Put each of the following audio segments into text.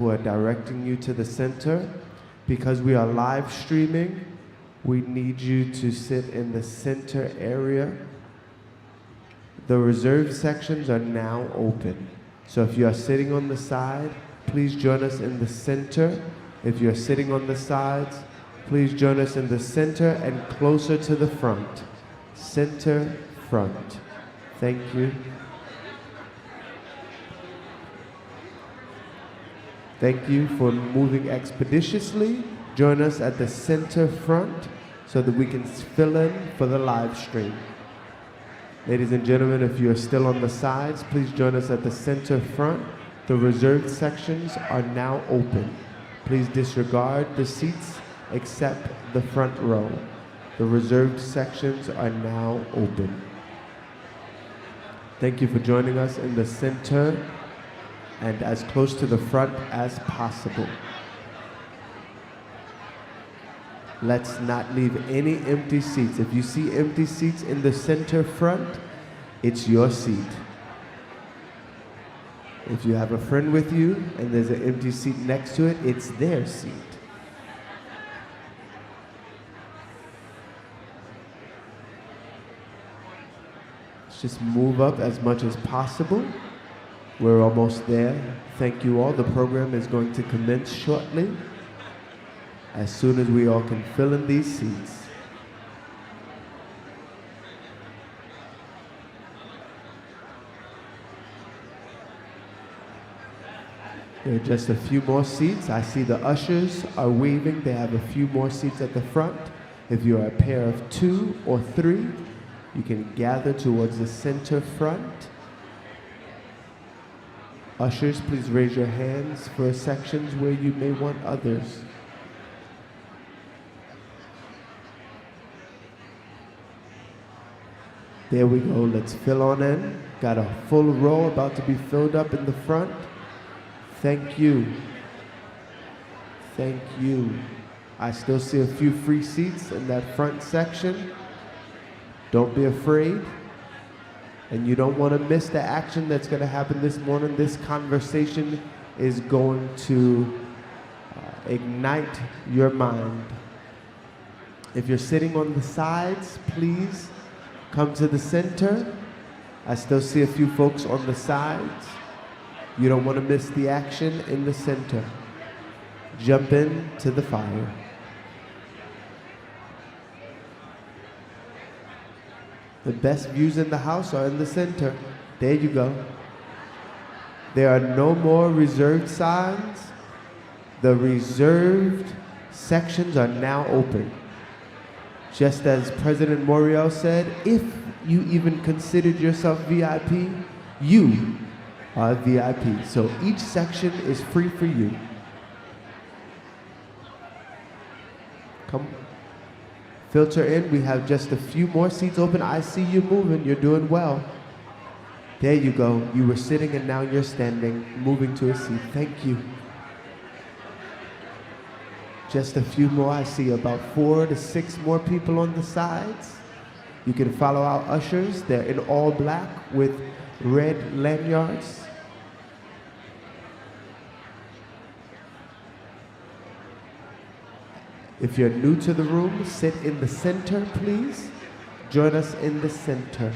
who are directing you to the center. Because we are live streaming, we need you to sit in the center area. The reserved sections are now open. So if you are sitting on the side, please join us in the center. If you're sitting on the sides, please join us in the center and closer to the front. Center, front. Thank you. Thank you for moving expeditiously. Join us at the center front so that we can fill in for the live stream. Ladies and gentlemen, if you are still on the sides, please join us at the center front. The reserved sections are now open. Please disregard the seats except the front row. The reserved sections are now open. Thank you for joining us in the center and as close to the front as possible. Let's not leave any empty seats. If you see empty seats in the center front, it's your seat. If you have a friend with you and there's an empty seat next to it, it's their seat. Let's just move up as much as possible. We're almost there. Thank you all. The program is going to commence shortly, as soon as we all can fill in these seats. There are just a few more seats. I see the ushers are waving. They have a few more seats at the front. If you are a pair of 2 or 3, you can gather towards the center front. Ushers, please raise your hands for sections where you may want others. There we go, let's fill on in. Got a full row about to be filled up in the front. Thank you. Thank you. I still see a few free seats in that front section. Don't be afraid. And you don't want to miss the action that's going to happen this morning. This conversation is going to ignite your mind. If you're sitting on the sides, please come to the center. I still see a few folks on the sides. You don't want to miss the action in the center. Jump in to the fire. The best views in the house are in the center. There you go. There are no more reserved signs. The reserved sections are now open. Just as President Morial said, if you even considered yourself VIP, you are VIP. So each section is free for you. Come filter in. We have just a few more seats open. I see you moving. You're doing well. There you go. You were sitting and now you're standing, moving to a seat. Thank you. Just a few more. I see about 4 to 6 more people on the sides. You can follow our ushers. They're in all black with red lanyards. If you're new to the room, sit in the center, please. Join us in the center.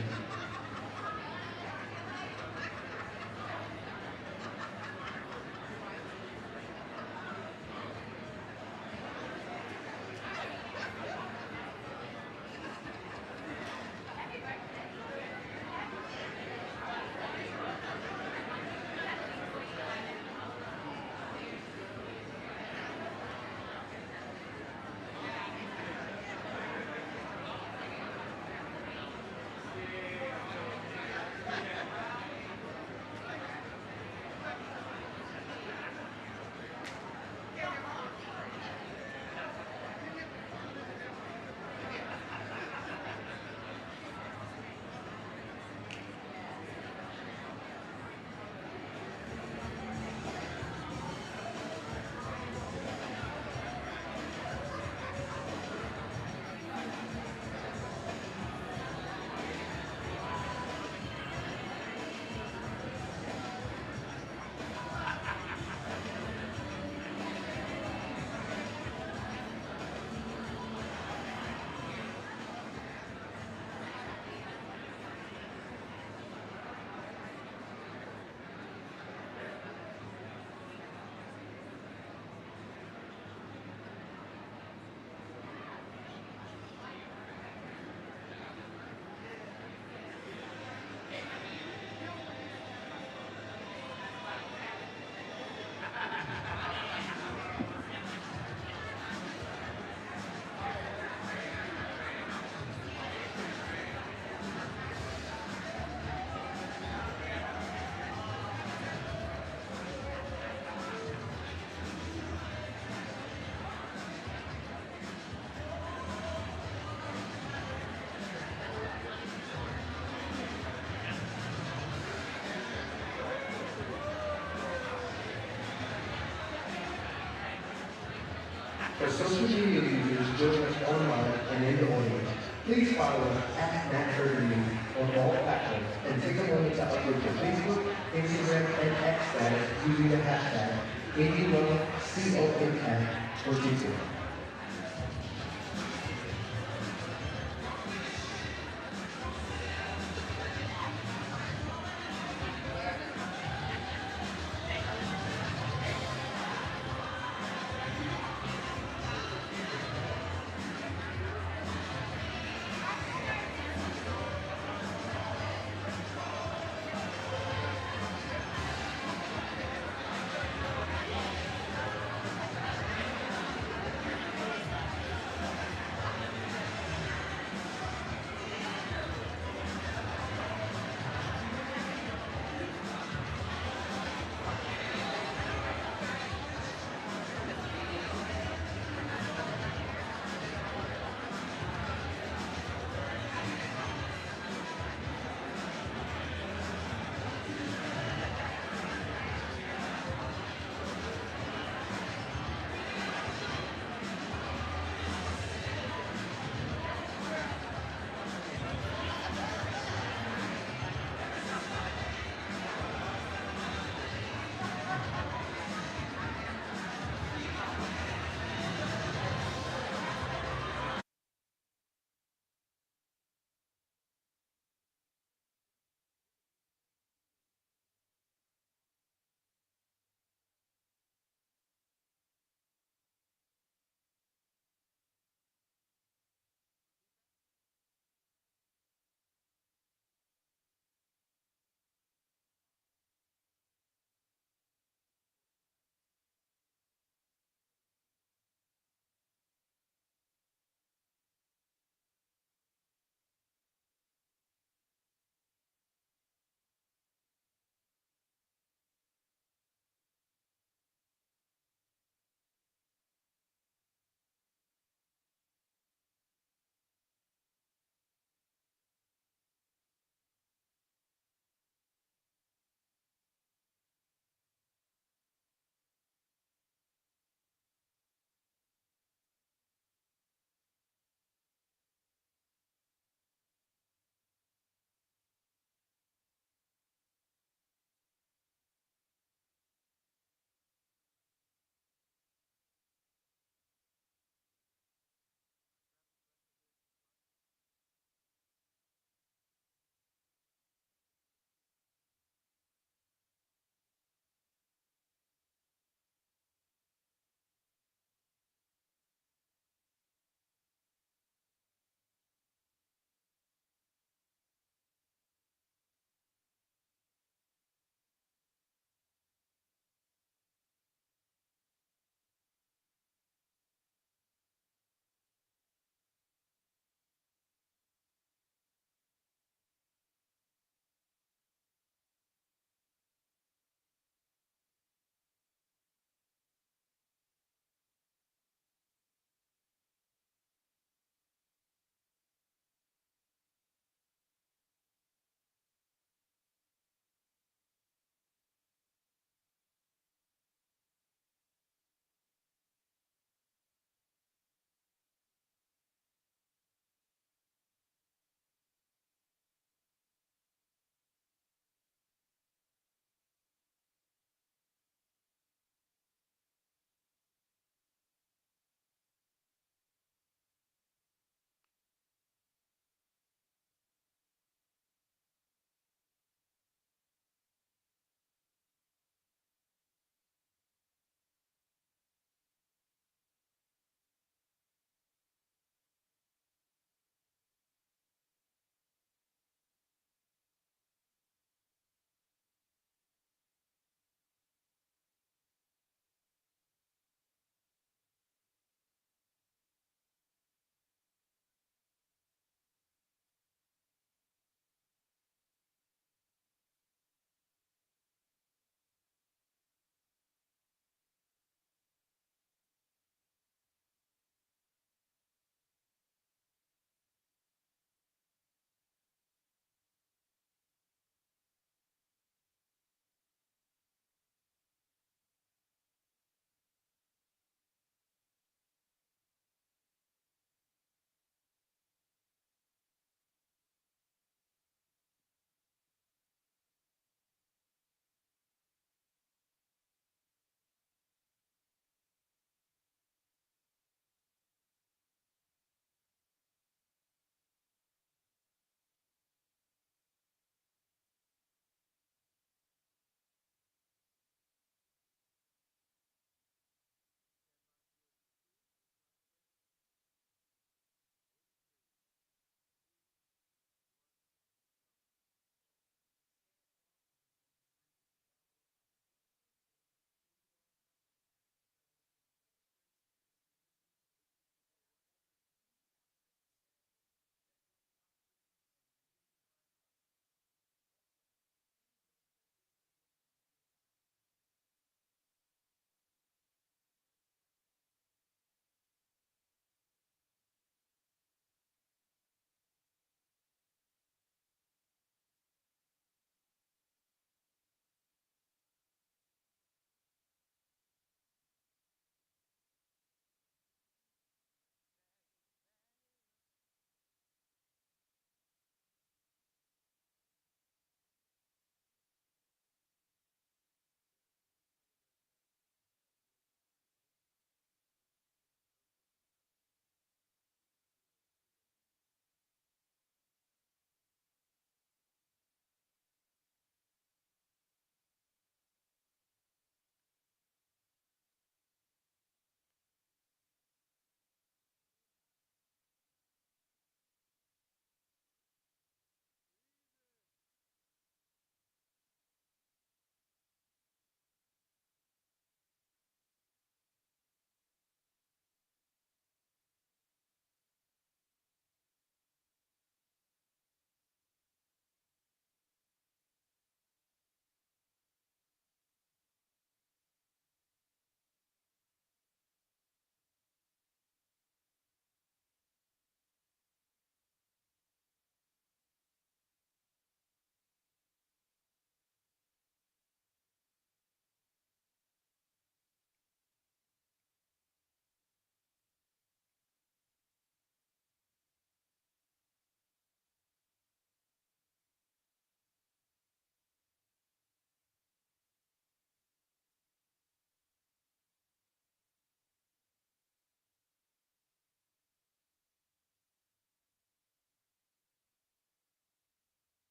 For social media users joining us online and in the audience, please follow us at @NatHeardNews on all platforms and take a moment to upload your Facebook, Instagram, and X status using the hashtag #ABLoveCONF or TikTok.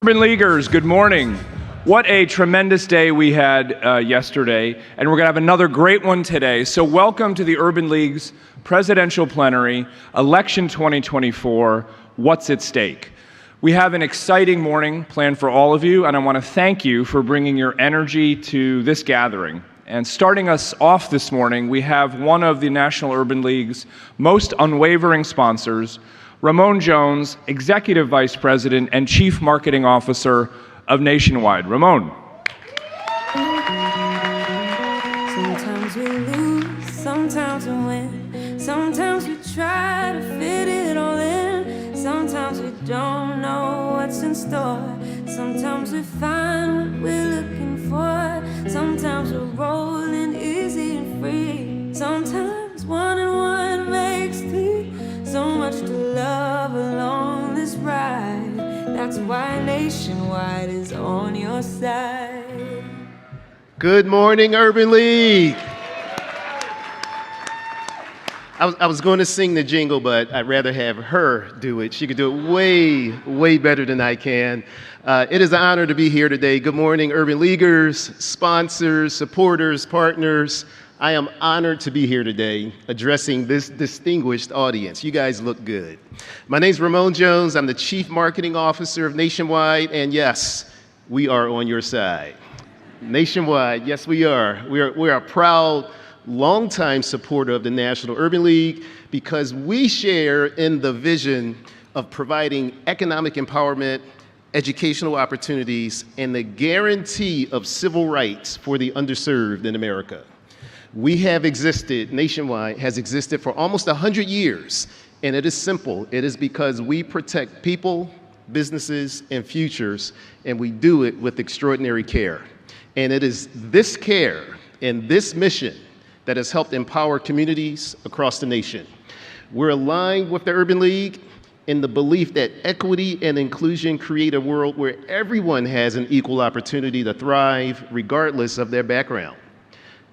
Urban Leaguers, good morning. What a tremendous day we had yesterday, and we're going to have another great one today. So welcome to the Urban League's Presidential Plenary, Election 2024, What's at Stake? We have an exciting morning planned for all of you, and I want to thank you for bringing your energy to this gathering. And starting us off this morning, we have one of the National Urban League's most unwavering sponsors, Ramon Jones, Executive Vice President and Chief Marketing Officer of Nationwide. Ramon. Sometimes we lose, sometimes we win, sometimes we try to fit it all in, sometimes we don't know what's in store, sometimes we find what we're looking for, sometimes we're rolling easy and free, sometimes 1 and 1 makes 3, so much to love along this ride. That's why Nationwide is on your side. Good morning, Urban League. I was going to sing the jingle, but I'd rather have her do it. She could do it way, way better than I can. It is an honor to be here today. Good morning, Urban Leaguers, sponsors, supporters, partners. I am honored to be here today addressing this distinguished audience. You guys look good. My name is Ramon Jones. I'm the Chief Marketing Officer of Nationwide, and yes, we are on your side. Nationwide, yes, we are. We're a proud, longtime supporter of the National Urban League because we share in the vision of providing economic empowerment, educational opportunities, and the guarantee of civil rights for the underserved in America. We have existed, Nationwide has existed for almost 100 years, and it is simple. It is because we protect people, businesses, and futures, and we do it with extraordinary care. And it is this care and this mission that has helped empower communities across the nation. We're aligned with the Urban League in the belief that equity and inclusion create a world where everyone has an equal opportunity to thrive regardless of their background.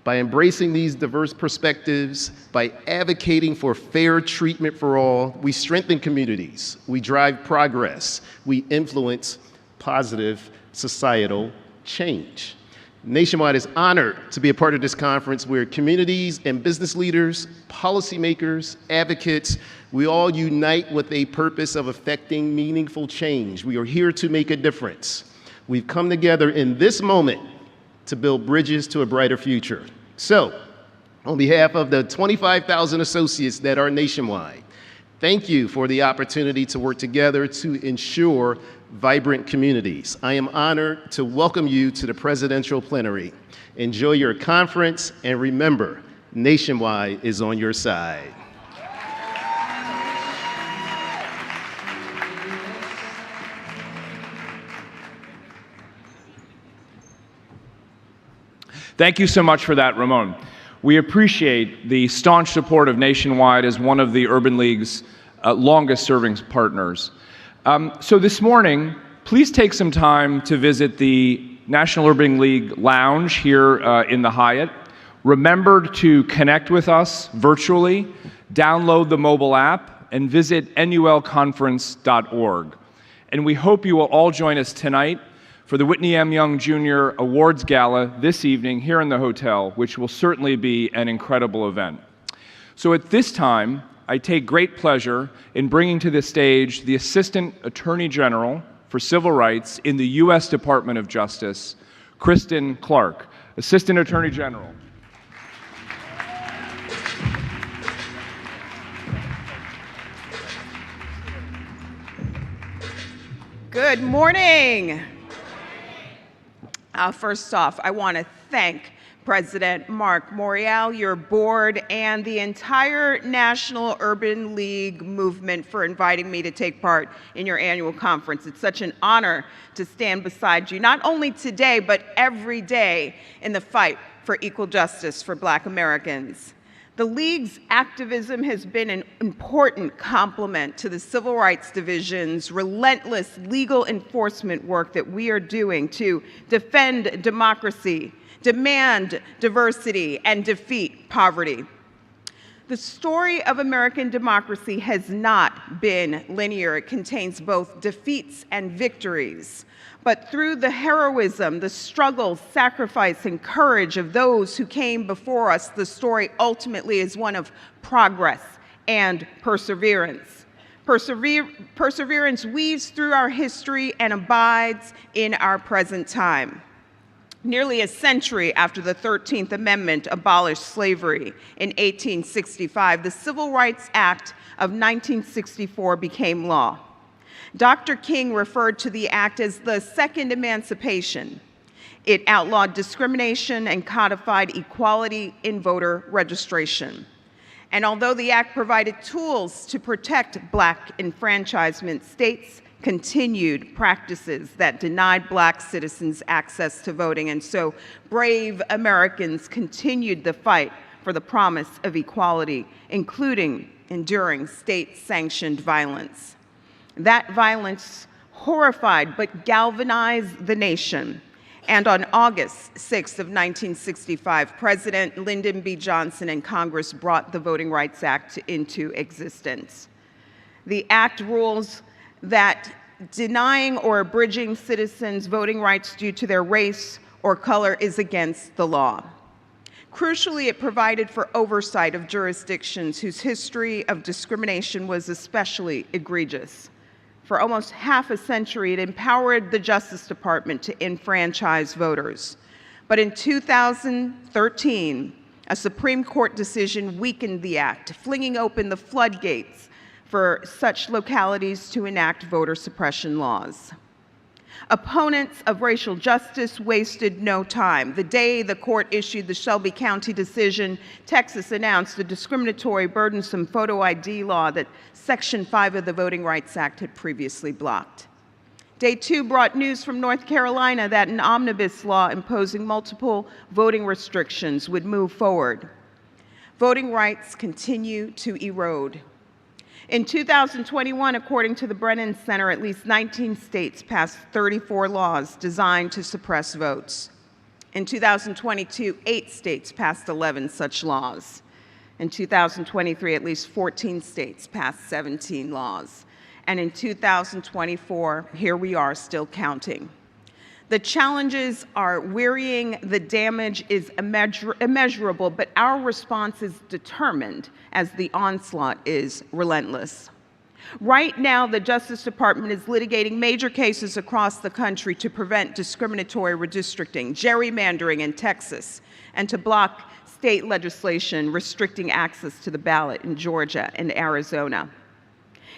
By embracing these diverse perspectives, by advocating for fair treatment for all, we strengthen communities, we drive progress, we influence positive societal change. Nationwide is honored to be a part of this conference where communities and business leaders, policymakers, advocates, we all unite with a purpose of effecting meaningful change. We are here to make a difference. We've come together in this moment to build bridges to a brighter future. So, on behalf of the 25,000 associates that are Nationwide, thank you for the opportunity to work together to ensure vibrant communities. I am honored to welcome you to the Presidential Plenary. Enjoy your conference, and remember, Nationwide is on your side. Thank you so much for that, Ramon. We appreciate the staunch support of Nationwide as one of the Urban League's longest-serving partners. So this morning, please take some time to visit the National Urban League Lounge here in the Hyatt. Remember to connect with us virtually, download the mobile app, and visit nulconference.org. And we hope you will all join us tonight for the Whitney M. Young Jr. Awards Gala this evening here in the hotel, which will certainly be an incredible event. So at this time, I take great pleasure in bringing to the stage the Assistant Attorney General for Civil Rights in the U.S. Department of Justice, Kristen Clarke. Assistant Attorney General. Good morning. First off, I want to thank President Marc, Morial, your board, and the entire National Urban League movement for inviting me to take part in your annual conference. It's such an honor to stand beside you, not only today, but every day in the fight for equal justice for Black Americans. The League's activism has been an important complement to the Civil Rights Division's relentless legal enforcement work that we are doing to defend democracy, demand diversity, and defeat poverty. The story of American democracy has not been linear. It contains both defeats and victories. But through the heroism, the struggle, sacrifice, and courage of those who came before us, the story ultimately is one of progress and perseverance. Perseverance weaves through our history and abides in our present time. Nearly a century after the 13th Amendment abolished slavery in 1865, the Civil Rights Act of 1964 became law. Dr. King referred to the act as the Second Emancipation. It outlawed discrimination and codified equality in voter registration. And although the act provided tools to protect Black enfranchisement, states continued practices that denied Black citizens access to voting. And so brave Americans continued the fight for the promise of equality, including enduring state-sanctioned violence. That violence horrified but galvanized the nation. And on August 6th of 1965, President Lyndon B. Johnson and Congress brought the Voting Rights Act into existence. The act rules that denying or abridging citizens voting rights due to their race or color is against the law. Crucially, it provided for oversight of jurisdictions whose history of discrimination was especially egregious. For almost half a century, it empowered the Justice Department to enfranchise voters. But in 2013, a Supreme Court decision weakened the act, flinging open the floodgates for such localities to enact voter suppression laws. Opponents of racial justice wasted no time. The day the court issued the Shelby County decision, Texas announced a discriminatory, burdensome photo ID law that Section 5 of the Voting Rights Act had previously blocked. Day 2 brought news from North Carolina that an omnibus law imposing multiple voting restrictions would move forward. Voting rights continue to erode. In 2021, according to the Brennan Center, at least 19 states passed 34 laws designed to suppress votes. In 2022, 8 states passed 11 such laws. In 2023, at least 14 states passed 17 laws. And in 2024, here we are still counting. The challenges are wearying, the damage is immeasurable, but our response is determined as the onslaught is relentless. Right now, the Justice Department is litigating major cases across the country to prevent discriminatory redistricting, gerrymandering in Texas, and to block state legislation restricting access to the ballot in Georgia and Arizona.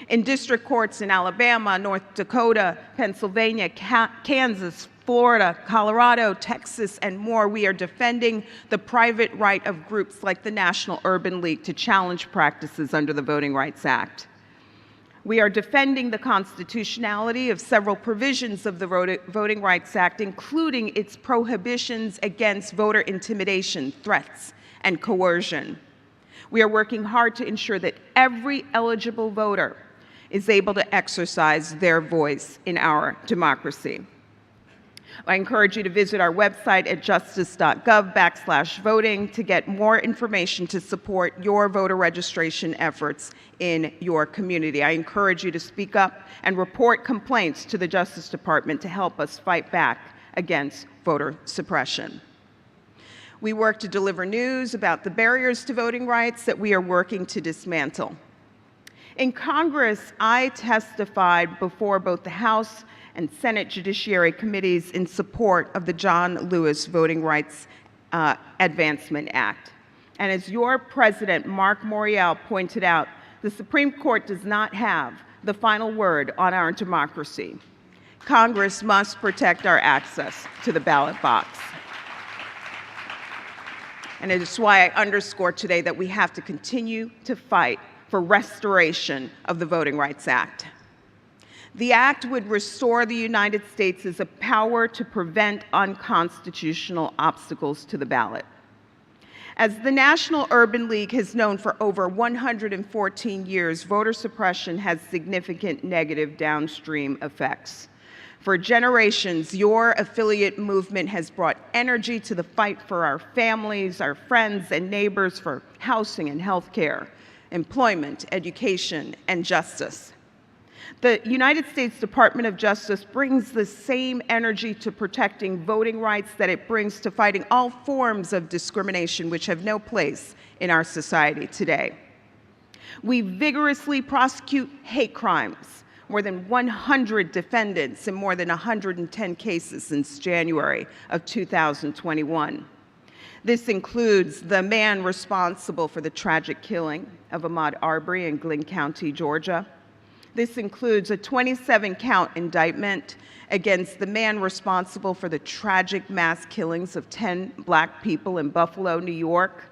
In district courts in Alabama, North Dakota, Pennsylvania, Kansas, Florida, Colorado, Texas, and more, we are defending the private right of groups like the National Urban League to challenge practices under the Voting Rights Act. We are defending the constitutionality of several provisions of the Voting Rights Act, including its prohibitions against voter intimidation, threats, and coercion. We are working hard to ensure that every eligible voter is able to exercise their voice in our democracy. I encourage you to visit our website at justice.gov/voting to get more information to support your voter registration efforts in your community. I encourage you to speak up and report complaints to the Justice Department to help us fight back against voter suppression. We work to deliver news about the barriers to voting rights that we are working to dismantle. In Congress, I testified before both the House and Senate Judiciary Committees in support of the John Lewis Voting Rights Advancement Act. And as your president, Marc Morial, pointed out, the Supreme Court does not have the final word on our democracy. Congress must protect our access to the ballot box. And it is why I underscore today that we have to continue to fight for restoration of the Voting Rights Act. The act would restore the United States as a power to prevent unconstitutional obstacles to the ballot. As the National Urban League has known for over 114 years, voter suppression has significant negative downstream effects. For generations, your affiliate movement has brought energy to the fight for our families, our friends, and neighbors, for housing and health care, employment, education, and justice. The United States Department of Justice brings the same energy to protecting voting rights that it brings to fighting all forms of discrimination which have no place in our society today. We vigorously prosecute hate crimes, more than 100 defendants in more than 110 cases since January of 2021. This includes the man responsible for the tragic killing of Ahmaud Arbery in Glynn County, Georgia. This includes a 27-count indictment against the man responsible for the tragic mass killings of 10 Black people in Buffalo, New York.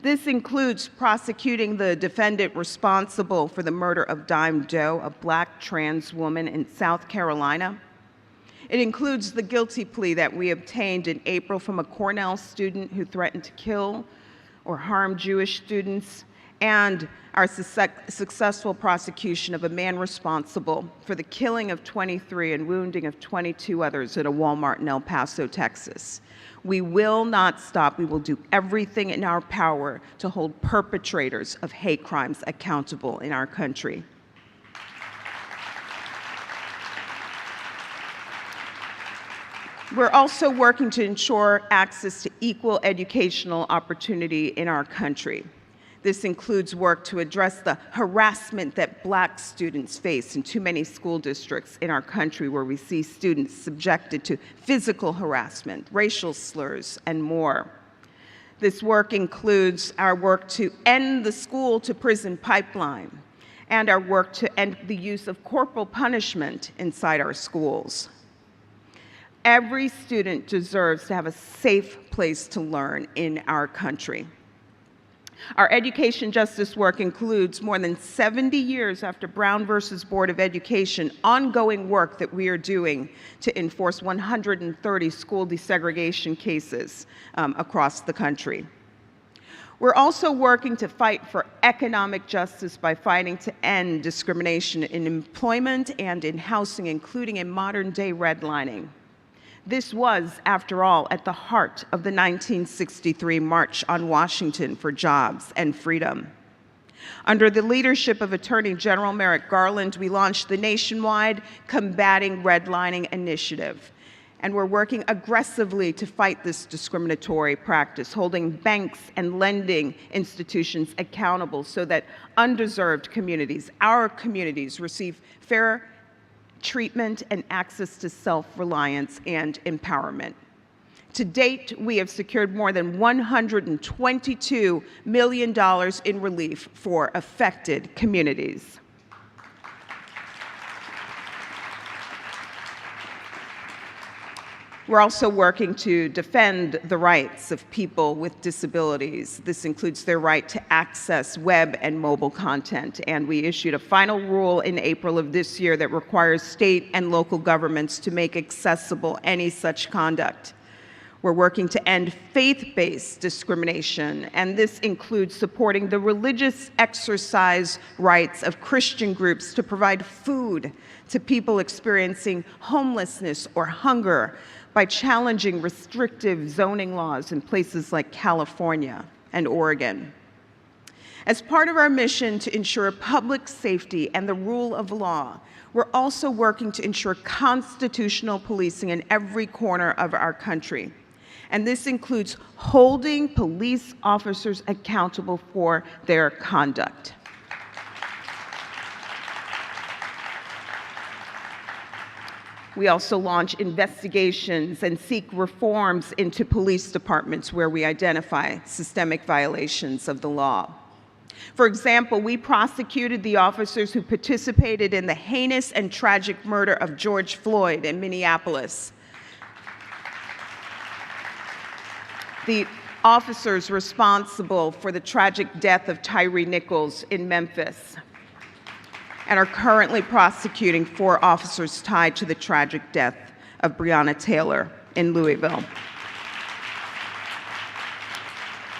This includes prosecuting the defendant responsible for the murder of Dime Doe, a Black trans woman in South Carolina. It includes the guilty plea that we obtained in April from a Cornell student who threatened to kill or harm Jewish students, and our successful prosecution of a man responsible for the killing of 23 and wounding of 22 others at a Walmart in El Paso, Texas. We will not stop. We will do everything in our power to hold perpetrators of hate crimes accountable in our country. We're also working to ensure access to equal educational opportunity in our country. This includes work to address the harassment that Black students face in too many school districts in our country, where we see students subjected to physical harassment, racial slurs, and more. This work includes our work to end the school-to-prison pipeline and our work to end the use of corporal punishment inside our schools. Every student deserves to have a safe place to learn in our country. Our education justice work includes, more than 70 years after Brown versus Board of Education, ongoing work that we are doing to enforce 130 school desegregation cases across the country. We're also working to fight for economic justice by fighting to end discrimination in employment and in housing, including in modern-day redlining. This was, after all, at the heart of the 1963 March on Washington for Jobs and Freedom. Under the leadership of Attorney General Merrick Garland, we launched the nationwide Combating Redlining Initiative. And we're working aggressively to fight this discriminatory practice, holding banks and lending institutions accountable so that undeserved communities, our communities, receive fair treatment and access to self-reliance and empowerment. To date, we have secured more than $122 million in relief for affected communities. We're also working to defend the rights of people with disabilities. This includes their right to access web and mobile content, and we issued a final rule in April of this year that requires state and local governments to make accessible any such conduct. We're working to end faith-based discrimination, and this includes supporting the religious exercise rights of Christian groups to provide food to people experiencing homelessness or hunger, by challenging restrictive zoning laws in places like California and Oregon. As part of our mission to ensure public safety and the rule of law, we're also working to ensure constitutional policing in every corner of our country. And this includes holding police officers accountable for their conduct. We also launch investigations and seek reforms into police departments where we identify systemic violations of the law. For example, we prosecuted the officers who participated in the heinous and tragic murder of George Floyd in Minneapolis. The officers responsible for the tragic death of Tyree Nichols in Memphis, and are currently prosecuting 4 officers tied to the tragic death of Breonna Taylor in Louisville.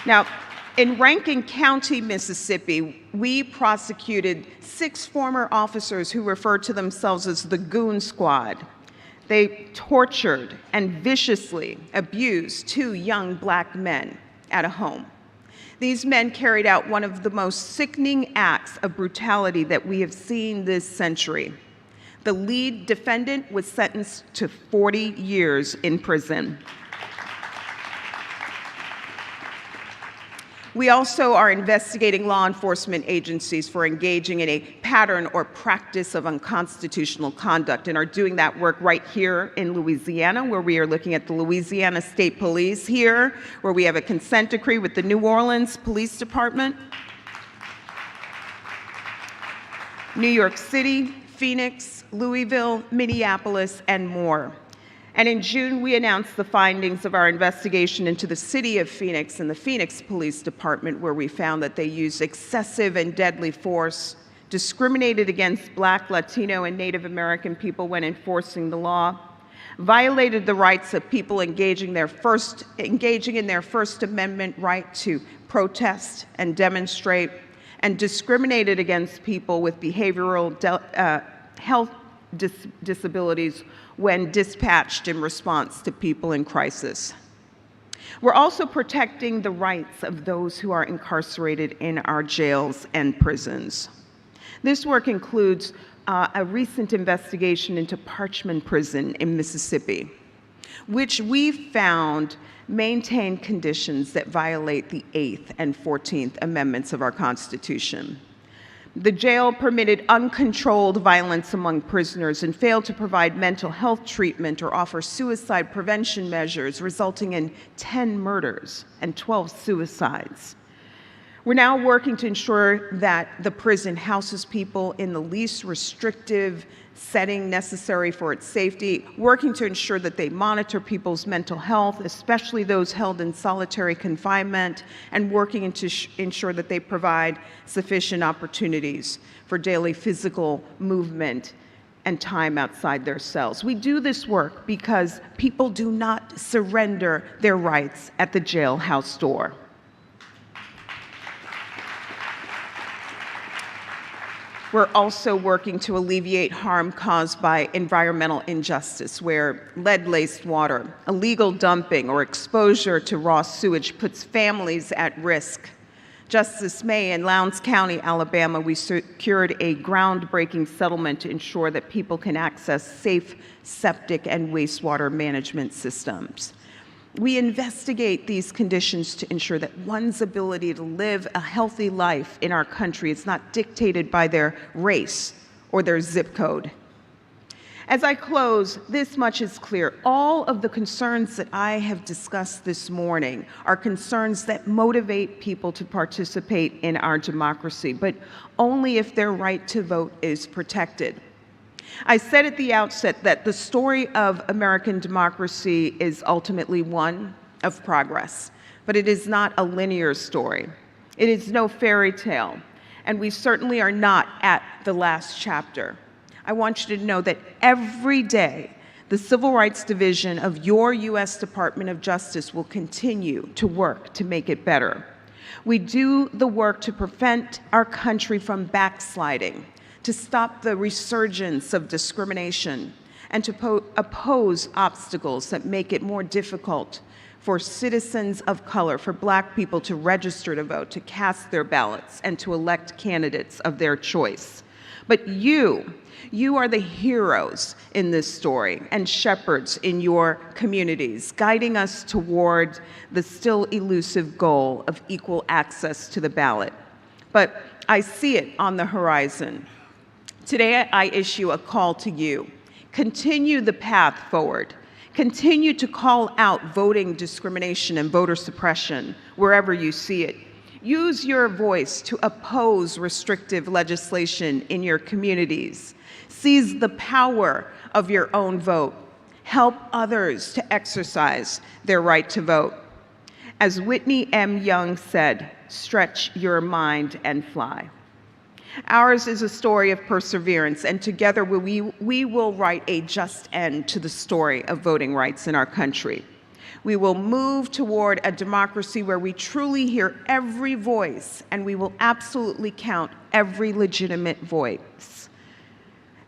Now, in Rankin County, Mississippi, we prosecuted 6 former officers who referred to themselves as the Goon Squad. They tortured and viciously abused 2 young black men at a home. These men carried out one of the most sickening acts of brutality that we have seen this century. The lead defendant was sentenced to 40 years in prison. We also are investigating law enforcement agencies for engaging in a pattern or practice of unconstitutional conduct, and are doing that work right here in Louisiana, where we are looking at the Louisiana State Police here, where we have a consent decree with the New Orleans Police Department, New York City, Phoenix, Louisville, Minneapolis, and more. And in June, we announced the findings of our investigation into the city of Phoenix and the Phoenix Police Department, where we found that they used excessive and deadly force, discriminated against Black, Latino, and Native American people when enforcing the law, violated the rights of people engaging in their First Amendment right to protest and demonstrate, and discriminated against people with behavioral health disabilities when dispatched in response to people in crisis. We're also protecting the rights of those who are incarcerated in our jails and prisons. This work includes a recent investigation into Parchman Prison in Mississippi, which we found maintain conditions that violate the 8th and 14th Amendments of our Constitution. The jail permitted uncontrolled violence among prisoners and failed to provide mental health treatment or offer suicide prevention measures, resulting in 10 murders and 12 suicides. We're now working to ensure that the prison houses people in the least restrictive setting necessary for its safety, working to ensure that they monitor people's mental health, especially those held in solitary confinement, and working to ensure that they provide sufficient opportunities for daily physical movement and time outside their cells. We do this work because people do not surrender their rights at the jailhouse door. We're also working to alleviate harm caused by environmental injustice, where lead-laced water, illegal dumping, or exposure to raw sewage puts families at risk. Just this May, in Lowndes County, Alabama, we secured a groundbreaking settlement to ensure that people can access safe septic and wastewater management systems. We investigate these conditions to ensure that one's ability to live a healthy life in our country is not dictated by their race or their zip code. As I close, this much is clear. All of the concerns that I have discussed this morning are concerns that motivate people to participate in our democracy, but only if their right to vote is protected. I said at the outset that the story of American democracy is ultimately one of progress, but it is not a linear story. It is no fairy tale, and we certainly are not at the last chapter. I want you to know that every day, the Civil Rights Division of your U.S. Department of Justice will continue to work to make it better. We do the work to prevent our country from backsliding, to stop the resurgence of discrimination, and to oppose obstacles that make it more difficult for citizens of color, for Black people to register to vote, to cast their ballots, and to elect candidates of their choice. But you are the heroes in this story and shepherds in your communities, guiding us toward the still elusive goal of equal access to the ballot. But I see it on the horizon. Today, I issue a call to you. Continue the path forward. Continue to call out voting discrimination and voter suppression wherever you see it. Use your voice to oppose restrictive legislation in your communities. Seize the power of your own vote. Help others to exercise their right to vote. As Whitney M. Young said, stretch your mind and fly. Ours is a story of perseverance, and together we will write a just end to the story of voting rights in our country. We will move toward a democracy where we truly hear every voice, and we will absolutely count every legitimate voice.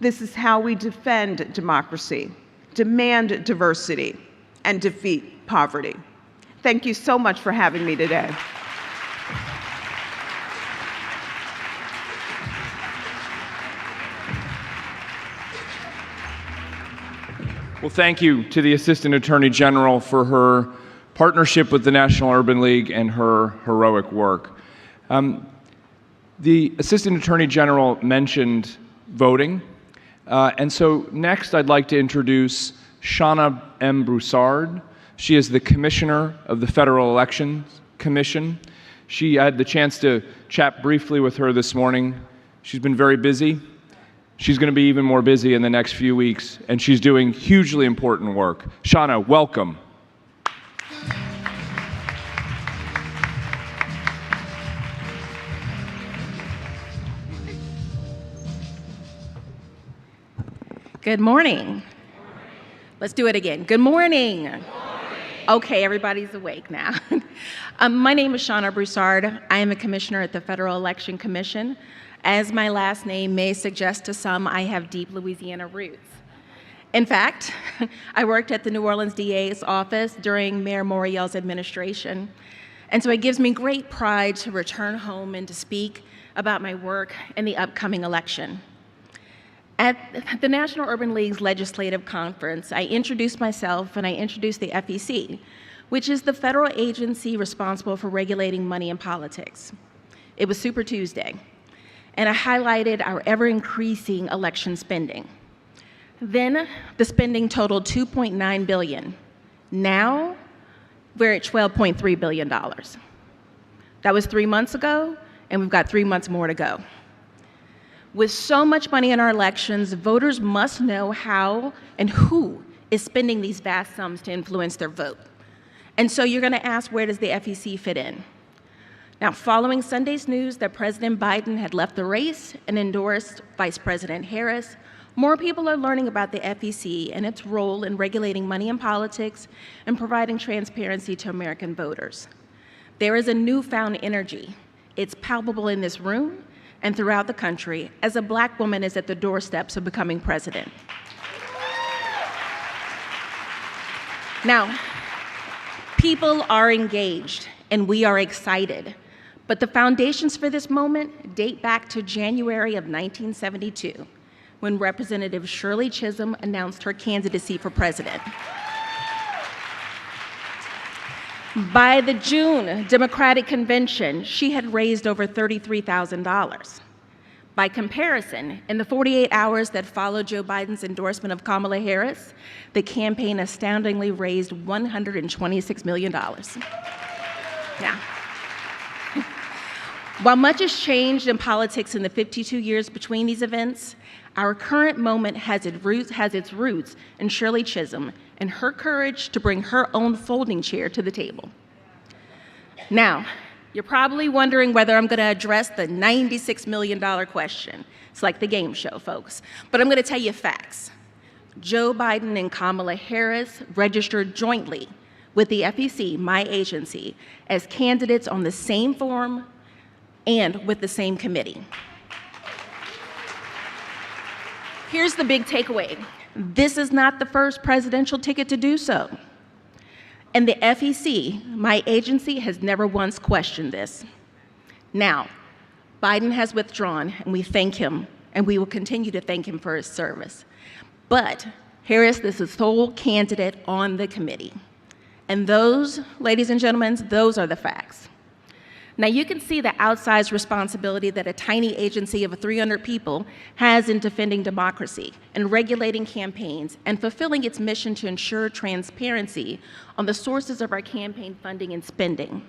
This is how we defend democracy, demand diversity, and defeat poverty. Thank you so much for having me today. Well, thank you to the Assistant Attorney General for her partnership with the National Urban League and her heroic work. The Assistant Attorney General mentioned voting, and so next I'd like to introduce Shauna M. Broussard. She is the Commissioner of the Federal Elections Commission. I had the chance to chat briefly with her this morning. She's been very busy. She's going to be even more busy in the next few weeks, and she's doing hugely important work. Shauna, welcome. Good morning. Let's do it again. Good morning. Good morning. Okay, everybody's awake now. My name is Shauna Broussard. I am a commissioner at the Federal Election Commission. As my last name may suggest to some, I have deep Louisiana roots. In fact, I worked at the New Orleans DA's office during Mayor Morial's administration, and so it gives me great pride to return home and to speak about my work in the upcoming election. At the National Urban League's Legislative Conference, I introduced myself and I introduced the FEC, which is the federal agency responsible for regulating money in politics. It was Super Tuesday, and I highlighted our ever-increasing election spending. Then the spending totaled $2.9 billion. Now we're at $12.3 billion. That was 3 months ago, and we've got 3 months more to go. With so much money in our elections, voters must know how and who is spending these vast sums to influence their vote. And so you're going to ask, where does the FEC fit in? Now, following Sunday's news that President Biden had left the race and endorsed Vice President Harris, more people are learning about the FEC and its role in regulating money in politics and providing transparency to American voters. There is a newfound energy. It's palpable in this room and throughout the country as a Black woman is at the doorsteps of becoming president. Now, people are engaged and we are excited, but the foundations for this moment date back to January of 1972, when Representative Shirley Chisholm announced her candidacy for president. By the June Democratic Convention, she had raised over $33,000. By comparison, in the 48 hours that followed Joe Biden's endorsement of Kamala Harris, the campaign astoundingly raised $126 million. Yeah. While much has changed in politics in the 52 years between these events, our current moment has its roots in Shirley Chisholm and her courage to bring her own folding chair to the table. Now, you're probably wondering whether I'm going to address the $96 million question. It's like the game show, folks. But I'm going to tell you facts. Joe Biden and Kamala Harris registered jointly with the FEC, my agency, as candidates on the same form and with the same committee. Here's the big takeaway. This is not the first presidential ticket to do so. And the FEC, my agency, has never once questioned this. Now, Biden has withdrawn, and we thank him, and we will continue to thank him for his service. But Harris is the sole candidate on the committee. And those, ladies and gentlemen, those are the facts. Now, you can see the outsized responsibility that a tiny agency of 300 people has in defending democracy and regulating campaigns and fulfilling its mission to ensure transparency on the sources of our campaign funding and spending.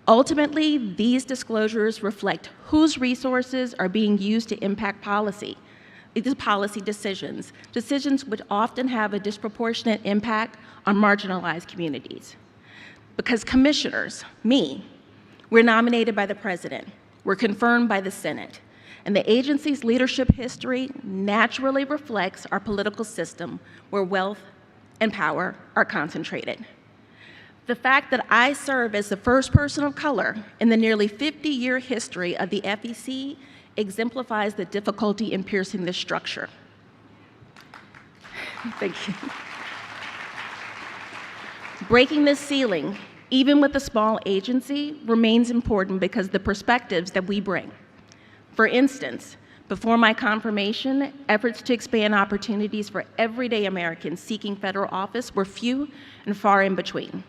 Ultimately, these disclosures reflect whose resources are being used to impact policy. These policy decisions which often have a disproportionate impact on marginalized communities. Because commissioners, me, we're nominated by the president, we're confirmed by the Senate, and the agency's leadership history naturally reflects our political system where wealth and power are concentrated. The fact that I serve as the first person of color in the nearly 50-year history of the FEC exemplifies the difficulty in piercing this structure. Thank you. Breaking this ceiling, even with a small agency, remains important because the perspectives that we bring. For instance, before my confirmation, efforts to expand opportunities for everyday Americans seeking federal office were few and far in between.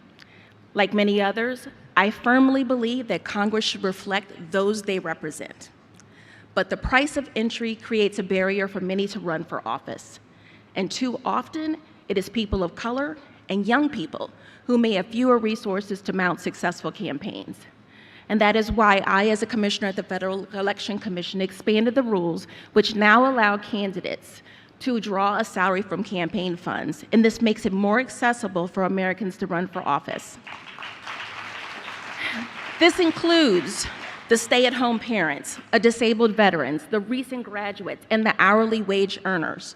Like many others, I firmly believe that Congress should reflect those they represent. But the price of entry creates a barrier for many to run for office. And too often, it is people of color and young people who may have fewer resources to mount successful campaigns. And that is why I, as a commissioner at the Federal Election Commission, expanded the rules which now allow candidates to draw a salary from campaign funds. And this makes it more accessible for Americans to run for office. This includes the stay-at-home parents, disabled veterans, the recent graduates, and the hourly wage earners.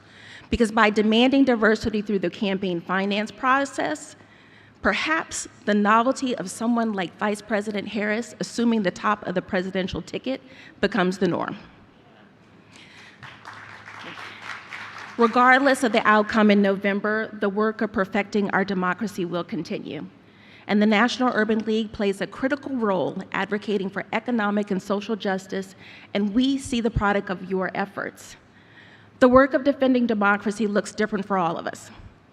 Because by demanding diversity through the campaign finance process, perhaps the novelty of someone like Vice President Harris assuming the top of the presidential ticket becomes the norm. Regardless of the outcome in November, the work of perfecting our democracy will continue. And the National Urban League plays a critical role advocating for economic and social justice, and we see the product of your efforts. The work of defending democracy looks different for all of us.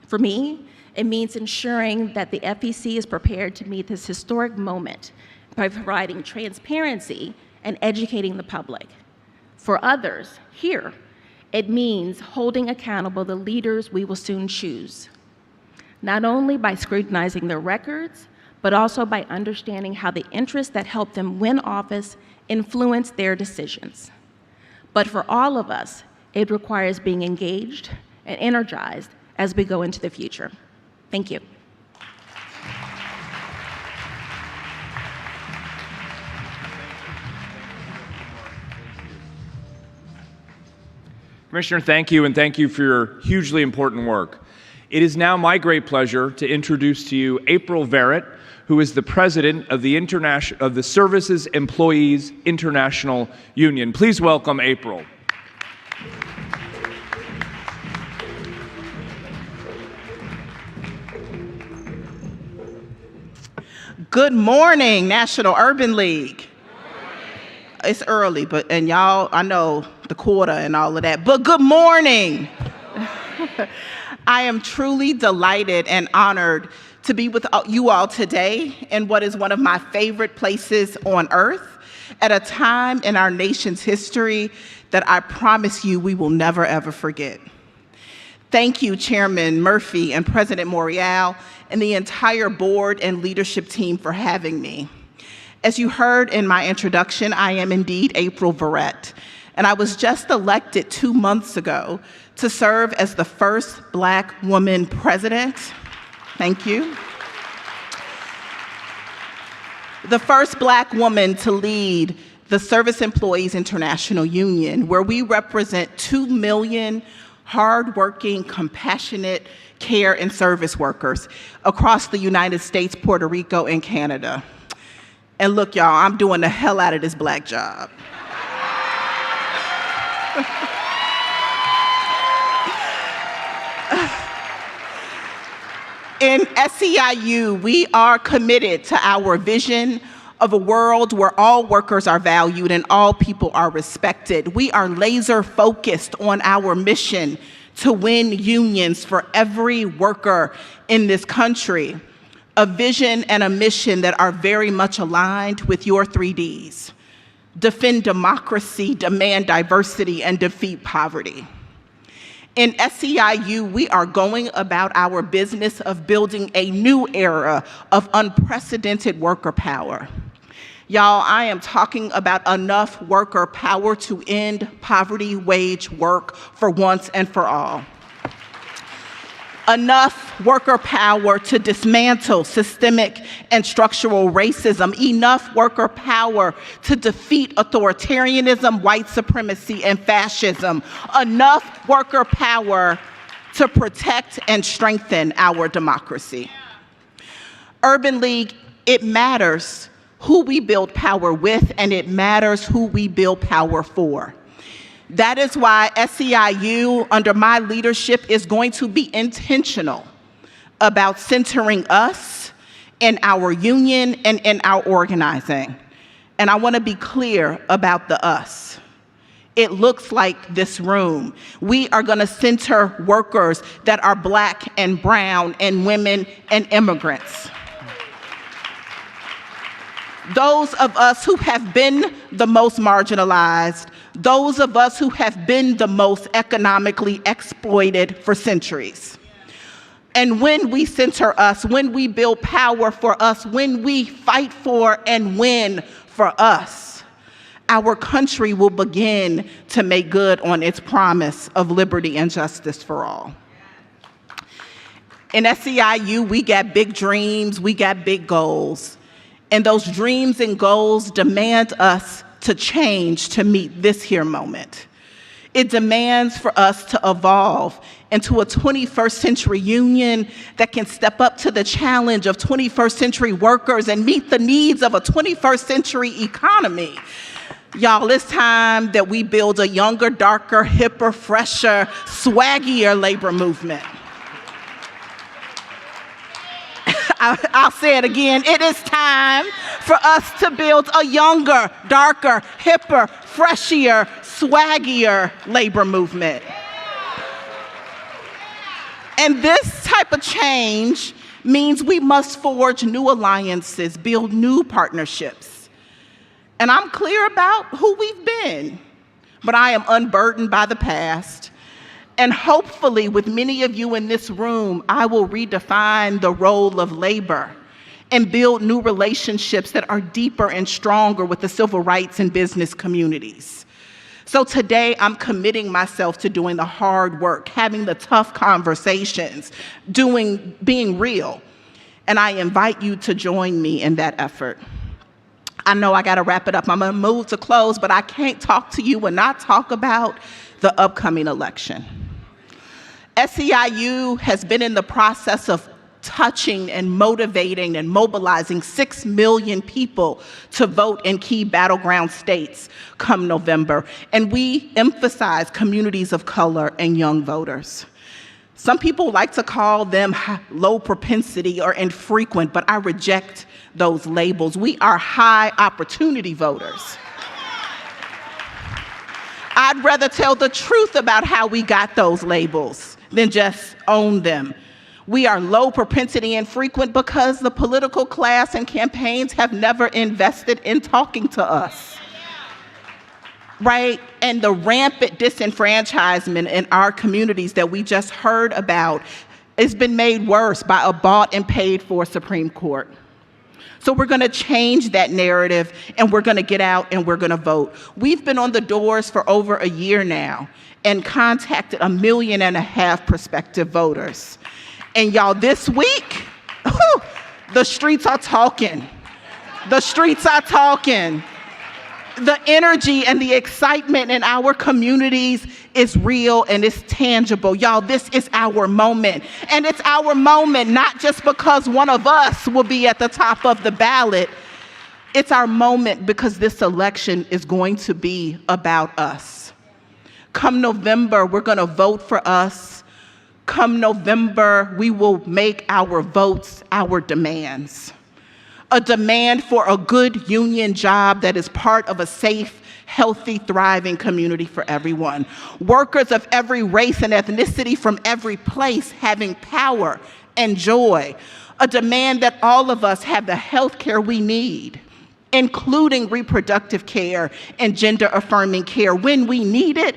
For me, it means ensuring that the FEC is prepared to meet this historic moment by providing transparency and educating the public. For others, here, it means holding accountable the leaders we will soon choose, not only by scrutinizing their records, but also by understanding how the interests that help them win office influence their decisions. But for all of us, it requires being engaged and energized as we go into the future. Thank you. Commissioner, thank you, and thank you for your hugely important work. It is now my great pleasure to introduce to you April Verrett, who is the president of the Services Employees International Union. Please welcome April. Good morning, National Urban League. It's early, and y'all, I know the quarter and all of that, but good morning. I am truly delighted and honored to be with you all today in what is one of my favorite places on earth at a time in our nation's history that I promise you we will never, ever forget. Thank you, Chairman Murphy and President Morial and the entire board and leadership team for having me. As you heard in my introduction, I am indeed April Verrett, and I was just elected 2 months ago to serve as the first Black woman president. Thank you. The first Black woman to lead the Service Employees International Union, where we represent 2 million hardworking, compassionate care and service workers across the United States, Puerto Rico, and Canada. And look, y'all, I'm doing the hell out of this Black job. In SEIU, we are committed to our vision of a world where all workers are valued and all people are respected. We are laser focused on our mission to win unions for every worker in this country, a vision and a mission that are very much aligned with your 3 Ds. Defend democracy, demand diversity, and defeat poverty. In SEIU, we are going about our business of building a new era of unprecedented worker power. Y'all, I am talking about enough worker power to end poverty wage work for once and for all. Enough worker power to dismantle systemic and structural racism. Enough worker power to defeat authoritarianism, white supremacy, and fascism. Enough worker power to protect and strengthen our democracy. Urban League, it matters who we build power with, and it matters who we build power for. That is why SEIU, under my leadership, is going to be intentional about centering us in our union and in our organizing. And I want to be clear about the us. It looks like this room. We are going to center workers that are Black and brown and women and immigrants. Those of us who have been the most marginalized, those of us who have been the most economically exploited for centuries. And when we center us, when we build power for us, when we fight for and win for us, our country will begin to make good on its promise of liberty and justice for all. In SEIU, we got big dreams, we got big goals. And those dreams and goals demand us to change to meet this here moment. It demands for us to evolve into a 21st century union that can step up to the challenge of 21st century workers and meet the needs of a 21st century economy. Y'all, it's time that we build a younger, darker, hipper, fresher, swaggier labor movement. I'll say it again. It is time for us to build a younger, darker, hipper, freshier, swaggier labor movement. And this type of change means we must forge new alliances, build new partnerships. And I'm clear about who we've been, but I am unburdened by the past. And hopefully, with many of you in this room, I will redefine the role of labor and build new relationships that are deeper and stronger with the civil rights and business communities. So today, I'm committing myself to doing the hard work, having the tough conversations, being real. And I invite you to join me in that effort. I know I gotta wrap it up. I'm gonna move to close, but I can't talk to you and not talk about the upcoming election. SEIU has been in the process of touching and motivating and mobilizing 6 million people to vote in key battleground states come November. And we emphasize communities of color and young voters. Some people like to call them low propensity or infrequent, but I reject those labels. We are high opportunity voters. I'd rather tell the truth about how we got those labels than just own them. We are low propensity and frequent because the political class and campaigns have never invested in talking to us, right? And the rampant disenfranchisement in our communities that we just heard about has been made worse by a bought and paid for Supreme Court. So we're gonna change that narrative and we're gonna get out and we're gonna vote. We've been on the doors for over a year now and contacted 1.5 million prospective voters. And y'all, this week, the streets are talking. The streets are talking. The energy and the excitement in our communities is real and it's tangible. Y'all, this is our moment. And it's our moment not just because one of us will be at the top of the ballot. It's our moment because this election is going to be about us. Come November, we're gonna vote for us. Come November, we will make our votes our demands. A demand for a good union job that is part of a safe, healthy, thriving community for everyone. Workers of every race and ethnicity from every place having power and joy. A demand that all of us have the health care we need, including reproductive care and gender-affirming care when we need it,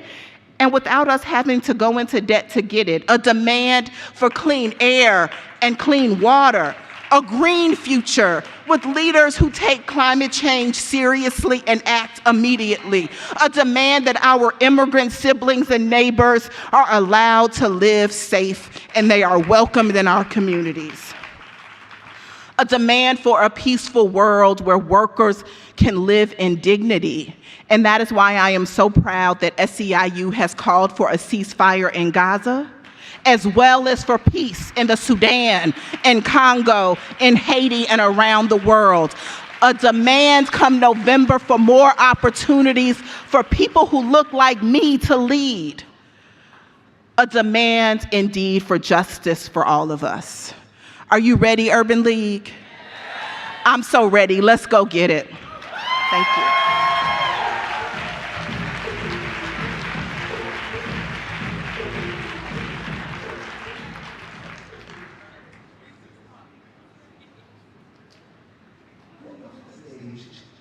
and without us having to go into debt to get it. A demand for clean air and clean water. A green future with leaders who take climate change seriously and act immediately. A demand that our immigrant siblings and neighbors are allowed to live safe and they are welcomed in our communities. A demand for a peaceful world where workers can live in dignity. And that is why I am so proud that SEIU has called for a ceasefire in Gaza, as well as for peace in the Sudan, in Congo, in Haiti, and around the world. A demand come November for more opportunities for people who look like me to lead. A demand indeed for justice for all of us. Are you ready, Urban League? I'm so ready. Let's go get it. Thank you.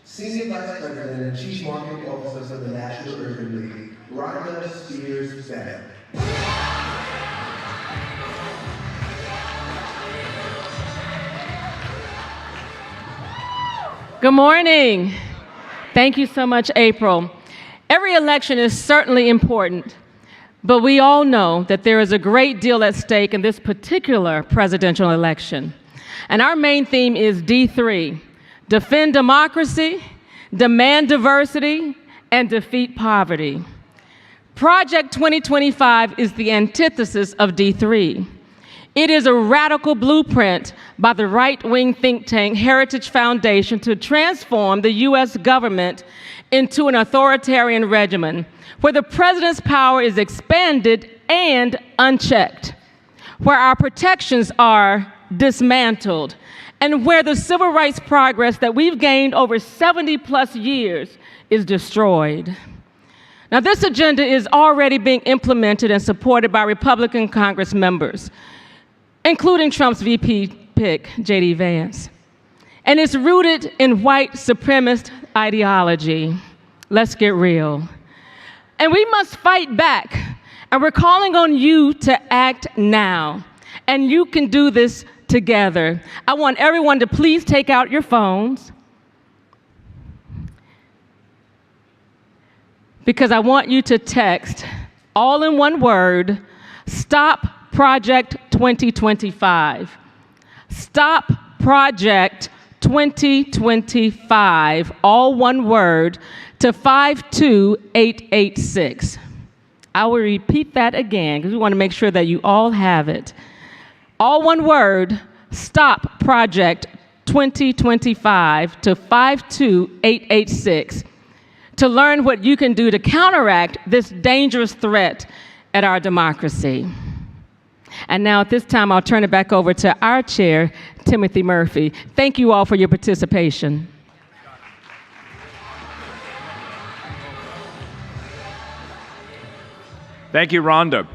Senior Vice President and Chief Marketing Officer for the National Urban League, Rhonda Spears-Bennett. Good morning. Thank you so much, April. Every election is certainly important, but we all know that there is a great deal at stake in this particular presidential election. And our main theme is D3, defend democracy, demand diversity, and defeat poverty. Project 2025 is the antithesis of D3. It is a radical blueprint by the right-wing think tank Heritage Foundation to transform the U.S. government into an authoritarian regimen where the president's power is expanded and unchecked, where our protections are dismantled, and where the civil rights progress that we've gained over 70+ years is destroyed. Now, this agenda is already being implemented and supported by Republican Congress members, including Trump's VP pick, J.D. Vance. And it's rooted in white supremacist ideology. Let's get real. And we must fight back. And we're calling on you to act now. And you can do this together. I want everyone to please take out your phones, because I want you to text, all in one word, Stop Project 2025. Stop Project 2025, all one word, to 52886. I will repeat that again because we want to make sure that you all have it. All one word, Stop Project 2025 to 52886 to learn what you can do to counteract this dangerous threat at our democracy. And now at this time, I'll turn it back over to our chair, Timothy Murphy. Thank you all for your participation. Thank you, Rhonda.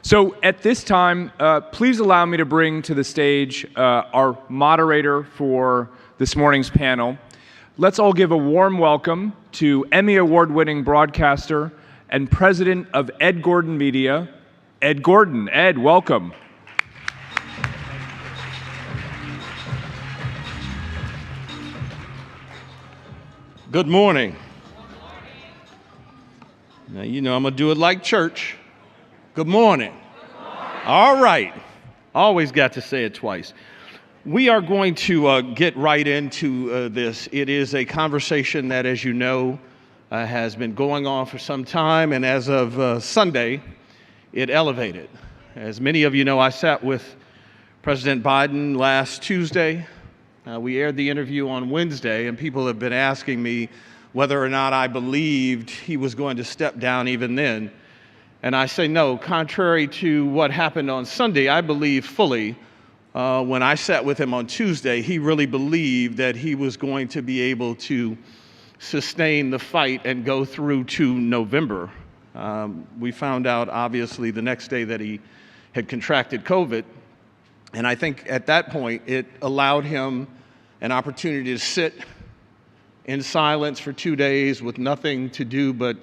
So at this time, please allow me to bring to the stage our moderator for this morning's panel. Let's all give a warm welcome to Emmy Award-winning broadcaster and president of Ed Gordon Media, Ed Gordon. Ed, welcome. Good morning. Now, you know I'm going to do it like church. Good morning. All right. Always got to say it twice. We are going to get right into this. It is a conversation that, as you know, has been going on for some time, and as of Sunday, it elevated. As many of you know, I sat with President Biden last Tuesday. We aired the interview on Wednesday, and people have been asking me whether or not I believed he was going to step down even then. And I say no. Contrary to what happened on Sunday, I believe fully when I sat with him on Tuesday, he really believed that he was going to be able to sustain the fight and go through to November. We found out, obviously, the next day that he had contracted COVID. And I think at that point, it allowed him an opportunity to sit in silence for 2 days with nothing to do but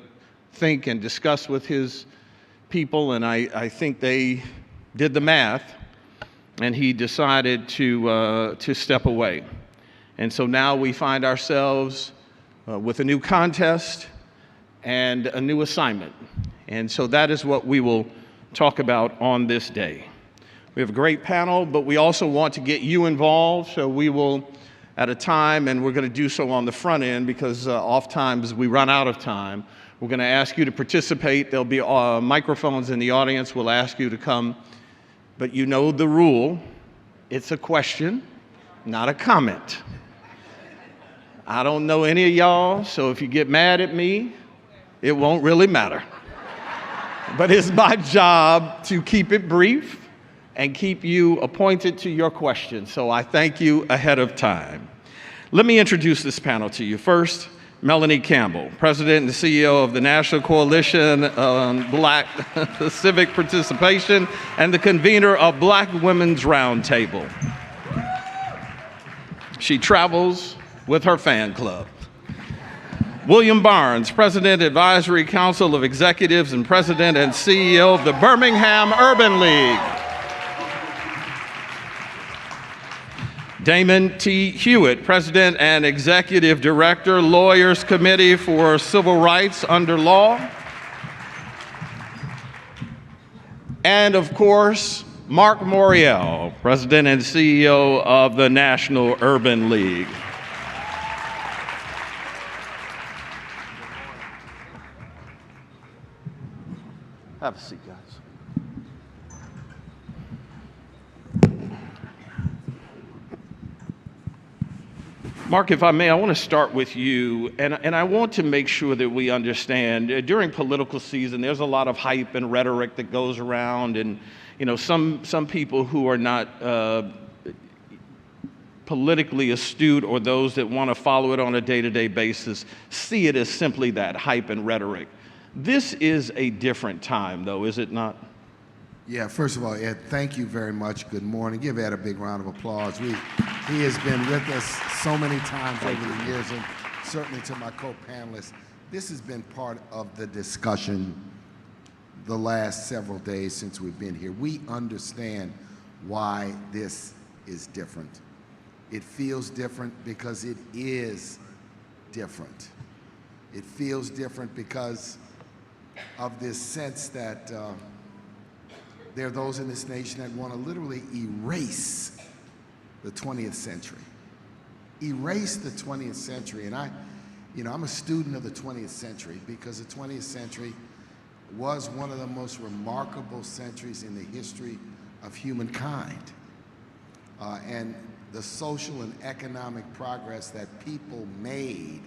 think and discuss with his people. And I think they did the math, and he decided to step away. And so now we find ourselves with a new contest and a new assignment. And so that is what we will talk about on this day. We have a great panel, but we also want to get you involved. So we will, at a time, and we're going to do so on the front end because oftentimes we run out of time, we're going to ask you to participate. There'll be microphones in the audience. We'll ask you to come. But you know the rule. It's a question, not a comment. I don't know any of y'all, so if you get mad at me, it won't really matter. But it's my job to keep it brief and keep you appointed to your questions, so I thank you ahead of time. Let me introduce this panel to you. First, Melanie Campbell, President and CEO of the National Coalition on Black Civic Participation and the convener of Black Women's Roundtable. She travels with her fan club. William Barnes, President, Advisory Council of Executives and President and CEO of the Birmingham Urban League. Damon T. Hewitt, President and Executive Director, Lawyers Committee for Civil Rights under Law. And of course, Marc Morial, President and CEO of the National Urban League. Have a seat, guys. Marc, if I may, I want to start with you, and I want to make sure that we understand, during political season, there's a lot of hype and rhetoric that goes around, and some people who are not politically astute or those that want to follow it on a day-to-day basis see it as simply that, hype and rhetoric. This is a different time, though, is it not? Yeah, first of all, Ed, thank you very much. Good morning. Give Ed a big round of applause. He has been with us so many times over the years, and certainly to my co-panelists, this has been part of the discussion the last several days since we've been here. We understand why this is different. It feels different because it is different. It feels different because of this sense that there are those in this nation that want to literally erase the 20th century. Erase the 20th century. And I'm a student of the 20th century because the 20th century was one of the most remarkable centuries in the history of humankind. And the social and economic progress that people made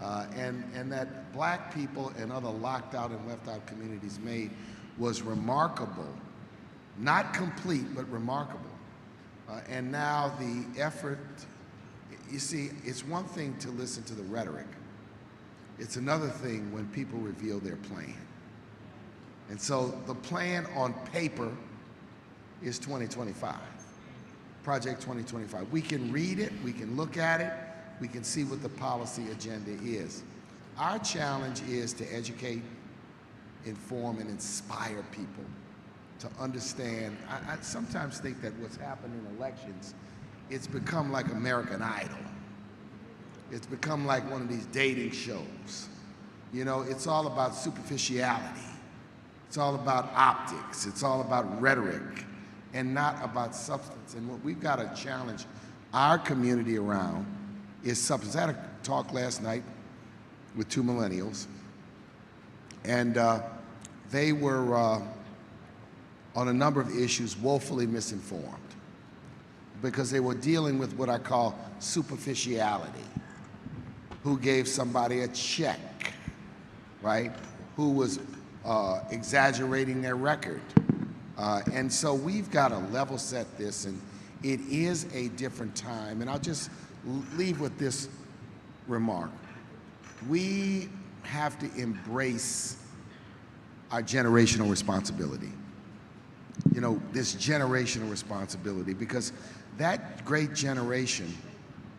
and that Black people and other locked out and left out communities made was remarkable. Not complete, but remarkable. And now the effort, you see, it's one thing to listen to the rhetoric. It's another thing when people reveal their plan. And so the plan on paper is 2025, Project 2025. We can read it, we can look at it, we can see what the policy agenda is. Our challenge is to educate, inform, and inspire people to understand. I sometimes think that what's happened in elections, it's become like American Idol. It's become like one of these dating shows. It's all about superficiality. It's all about optics. It's all about rhetoric and not about substance. And what we've got to challenge our community around is substance. I had a talk last night with two millennials, and they were on a number of issues woefully misinformed because they were dealing with what I call superficiality. Who gave somebody a check, right? Who was exaggerating their record. And so we've got to level set this, and it is a different time. And I'll just leave with this remark. We have to embrace our generational responsibility. This generational responsibility, because that great generation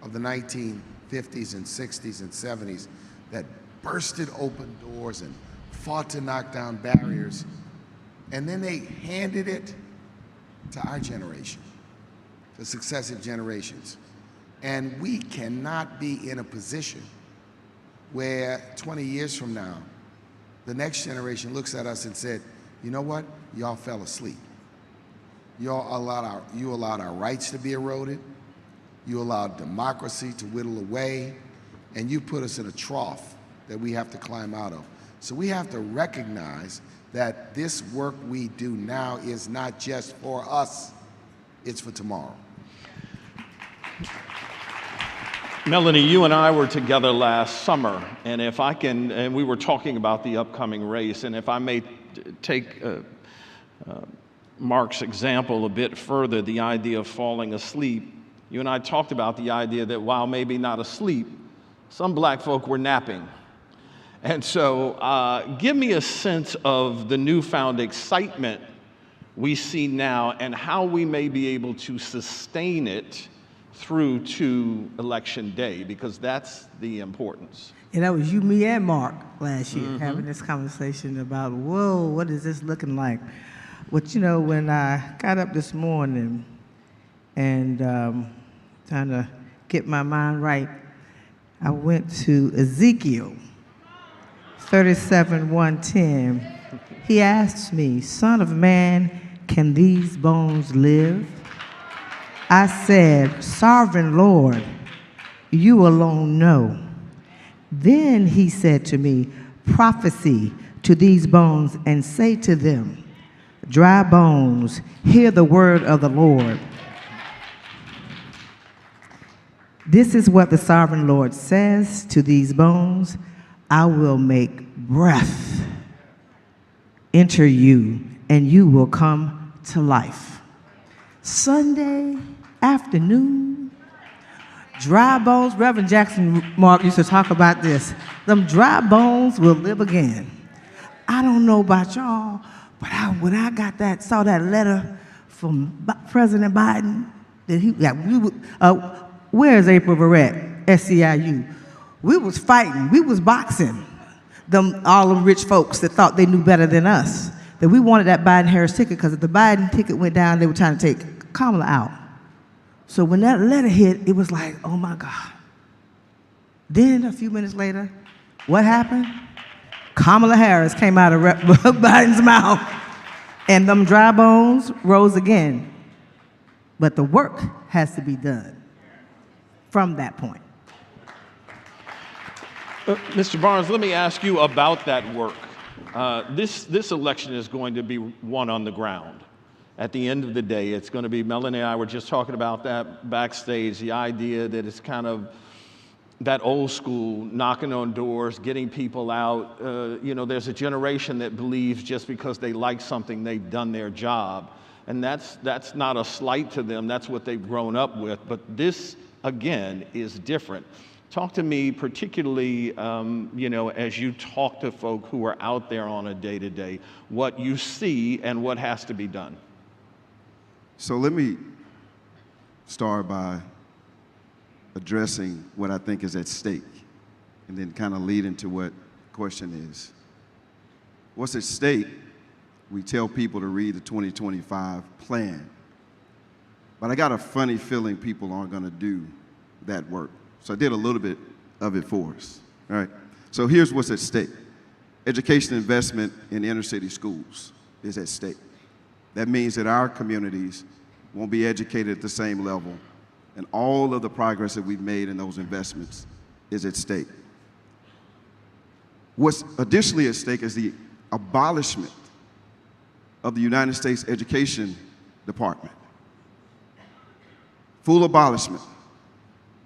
of the 1950s and 60s and 70s that bursted open doors and fought to knock down barriers, and then they handed it to our generation, to successive generations. And we cannot be in a position where 20 years from now, the next generation looks at us and said, you know what, y'all fell asleep. You allowed our rights to be eroded, you allowed democracy to whittle away, and you put us in a trough that we have to climb out of. So we have to recognize that this work we do now is not just for us, it's for tomorrow. Melanie, you and I were together last summer, and and we were talking about the upcoming race, and if I may take Marc's example a bit further, the idea of falling asleep, you and I talked about the idea that while maybe not asleep, some black folk were napping. And so give me a sense of the newfound excitement we see now and how we may be able to sustain it through to Election Day, because that's the importance. And that was you, me, and Marc last year having this conversation about, whoa, what is this looking like? But you know, when I got up this morning and trying to get my mind right, I went to Ezekiel 37:110. He asked me, "Son of man, can these bones live?" I said, "Sovereign Lord, you alone know." Then he said to me, "Prophesy to these bones and say to them, dry bones, hear the word of the Lord. This is what the sovereign Lord says to these bones. I will make breath enter you, and you will come to life." Sunday afternoon, dry bones. Reverend Jackson Marc used to talk about this. Them dry bones will live again. I don't know about y'all, but when I saw that letter from President Biden, where's April Verrett, SEIU? We was fighting, we was boxing all them rich folks that thought they knew better than us, that we wanted that Biden-Harris ticket, because if the Biden ticket went down, they were trying to take Kamala out. So when that letter hit, it was like, oh my God. Then a few minutes later, what happened? Kamala Harris came out of Biden's mouth, and them dry bones rose again. But the work has to be done from that point. Mr. Barnes, let me ask you about that work. This election is going to be won on the ground. At the end of the day, it's going to be, Melanie and I were just talking about that backstage, the idea that it's kind of that old school knocking on doors, getting people out. There's a generation that believes just because they like something, they've done their job. And that's not a slight to them, that's what they've grown up with. But this, again, is different. Talk to me particularly, as you talk to folk who are out there on a day-to-day, what you see and what has to be done. So let me start by addressing what I think is at stake, and then kind of lead into what the question is. What's at stake? We tell people to read the 2025 plan. But I got a funny feeling people aren't going to do that work. So I did a little bit of it for us. All right. So here's what's at stake. Education investment in inner city schools is at stake. That means that our communities won't be educated at the same level, and all of the progress that we've made in those investments is at stake. What's additionally at stake is the abolishment of the United States Education Department. Full abolishment.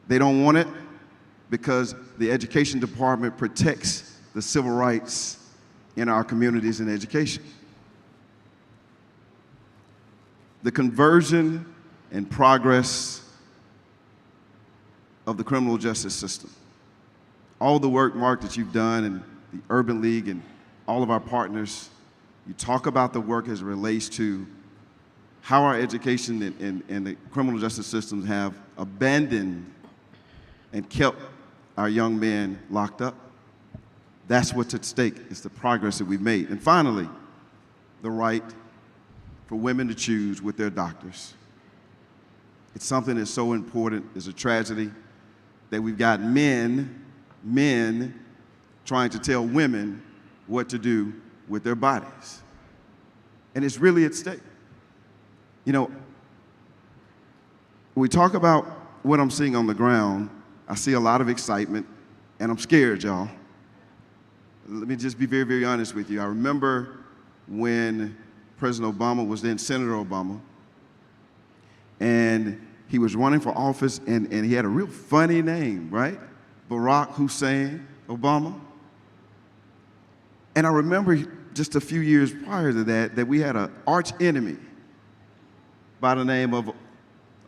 They don't want it because the Education Department protects the civil rights in our communities and education. The conversion and progress of the criminal justice system. All the work, Marc, that you've done, and the Urban League and all of our partners, you talk about the work as it relates to how our education and the criminal justice systems have abandoned and kept our young men locked up. That's what's at stake. It's the progress that we've made. And finally, the right for women to choose with their doctors. It's something that's so important. It's a tragedy that we've got men trying to tell women what to do with their bodies. And it's really at stake. When we talk about what I'm seeing on the ground, I see a lot of excitement, and I'm scared, y'all. Let me just be very, very honest with you. I remember when President Obama was then Senator Obama, and He was running for office, and he had a real funny name, right? Barack Hussein Obama. And I remember just a few years prior to that we had an arch enemy by the name of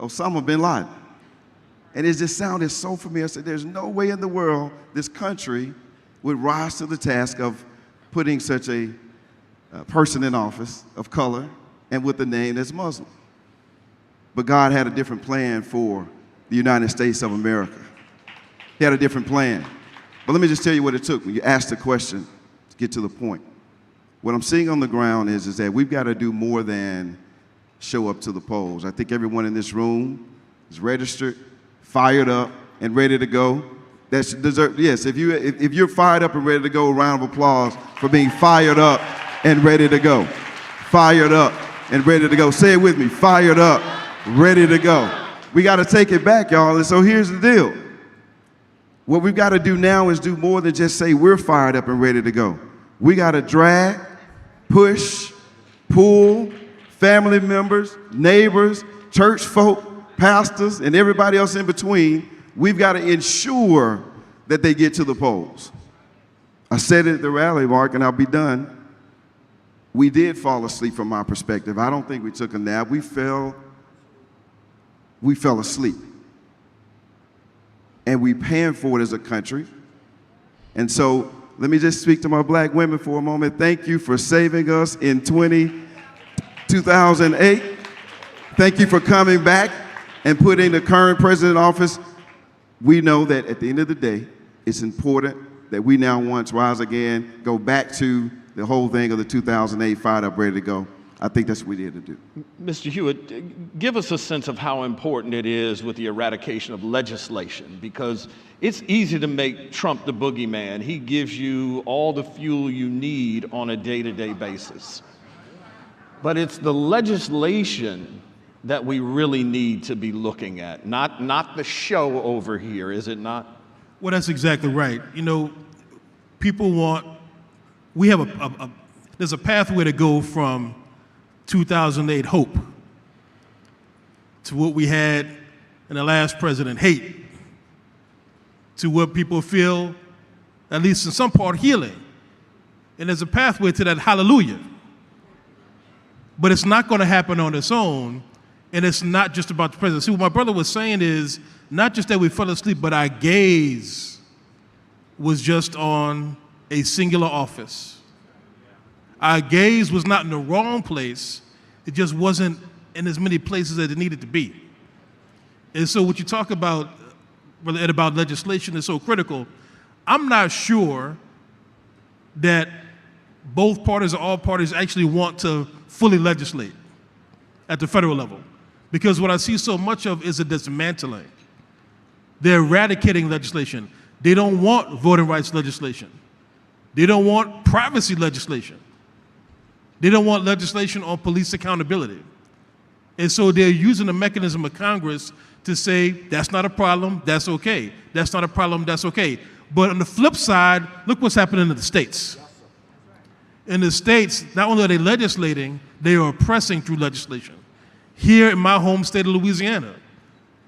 Osama bin Laden. And it just sounded so familiar. I said, there's no way in the world this country would rise to the task of putting such a person in office of color and with a name that's Muslim. But God had a different plan for the United States of America. He had a different plan. But let me just tell you what it took when you asked the question to get to the point. What I'm seeing on the ground is that we've got to do more than show up to the polls. I think everyone in this room is registered, fired up, and ready to go. That's deserved. Yes, if you're fired up and ready to go, a round of applause for being fired up and ready to go. Fired up and ready to go. Say it with me, fired up, ready to go. We got to take it back, y'all, and so here's the deal. What we've got to do now is do more than just say we're fired up and ready to go. We got to drag, push, pull, family members, neighbors, church folk, pastors, and everybody else in between. We've got to ensure that they get to the polls. I said it at the rally, Mark, and I'll be done. We did fall asleep from my perspective. I don't think we took a nap. We fell asleep. And we paying for it as a country. And so let me just speak to my black women for a moment. Thank you for saving us in 2008. Thank you for coming back and putting the current president in office. We know that at the end of the day, it's important that we now once rise again, go back to the whole thing of the 2008 fired up, ready to go. I think that's what we need to do. Mr. Hewitt, give us a sense of how important it is with the eradication of legislation, because it's easy to make Trump the boogeyman. He gives you all the fuel you need on a day-to-day basis. But it's the legislation that we really need to be looking at, not the show over here, is it not? Well, that's exactly right. You know, people want, we have there's a pathway to go from 2008 hope to what we had in the last president, hate, to what people feel, at least in some part, healing. And there's a pathway to that hallelujah. But it's not going to happen on its own, and it's not just about the president. See, what my brother was saying is not just that we fell asleep, but our gaze was just on a singular office. Our gaze was not in the wrong place. It just wasn't in as many places as it needed to be. And so what you talk about, Brother Ed, about legislation is so critical. I'm not sure that both parties or all parties actually want to fully legislate at the federal level. Because what I see so much of is a dismantling. They're eradicating legislation. They don't want voting rights legislation. They don't want privacy legislation. They don't want legislation on police accountability. And so they're using the mechanism of Congress to say, that's not a problem, that's okay. That's not a problem, that's okay. But on the flip side, look what's happening in the states. In the states, not only are they legislating, they are oppressing through legislation. Here in my home state of Louisiana,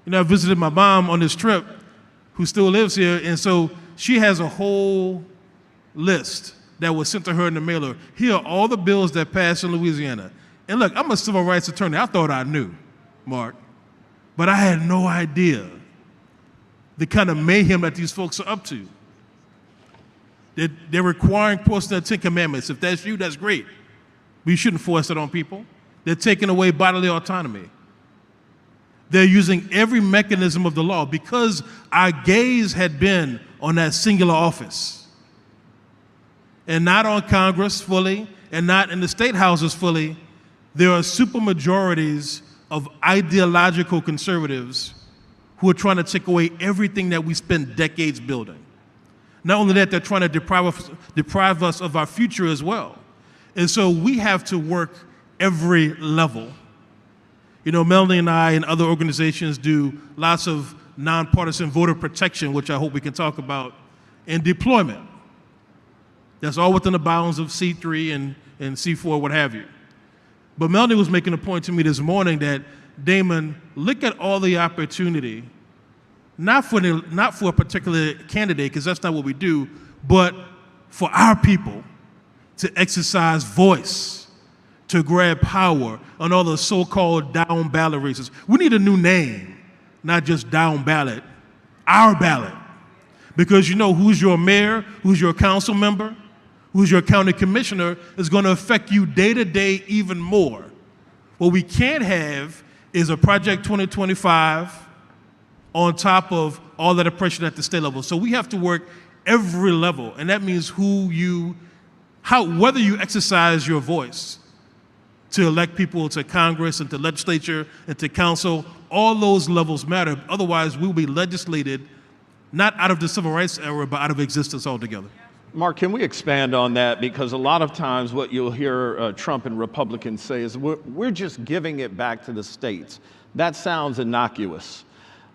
you know, I visited my mom on this trip, who still lives here, and so she has a whole list that was sent to her in the mailer. Here are all the bills that passed in Louisiana. And look, I'm a civil rights attorney. I thought I knew, Mark, but I had no idea the kind of mayhem that these folks are up to. They're requiring posting the 10 Commandments. If that's you, that's great. But you shouldn't force it on people. They're taking away bodily autonomy. They're using every mechanism of the law because our gaze had been on that singular office and not on Congress fully and not in the state houses fully. There are supermajorities of ideological conservatives who are trying to take away everything that we spent decades building. Not only that, they're trying to deprive us of our future as well. And so we have to work every level. You know, Melanie and I and other organizations do lots of nonpartisan voter protection, which I hope we can talk about, and deployment. That's all within the bounds of C3 and C4, what have you. But Melanie was making a point to me this morning that Damon, look at all the opportunity, not for a particular candidate, because that's not what we do, but for our people to exercise voice, to grab power on all the so-called down ballot races. We need a new name, not just down ballot, our ballot. Because you know who's your mayor, who's your council member, who's your county commissioner is going to affect you day to day even more. What we can't have is a Project 2025 on top of all that oppression at the state level. So we have to work every level, and that means whether you exercise your voice to elect people to Congress and to legislature and to council, all those levels matter. Otherwise, we'll be legislated not out of the civil rights era, but out of existence altogether. Marc, can we expand on that? Because a lot of times what you'll hear Trump and Republicans say is we're just giving it back to the states. That sounds innocuous.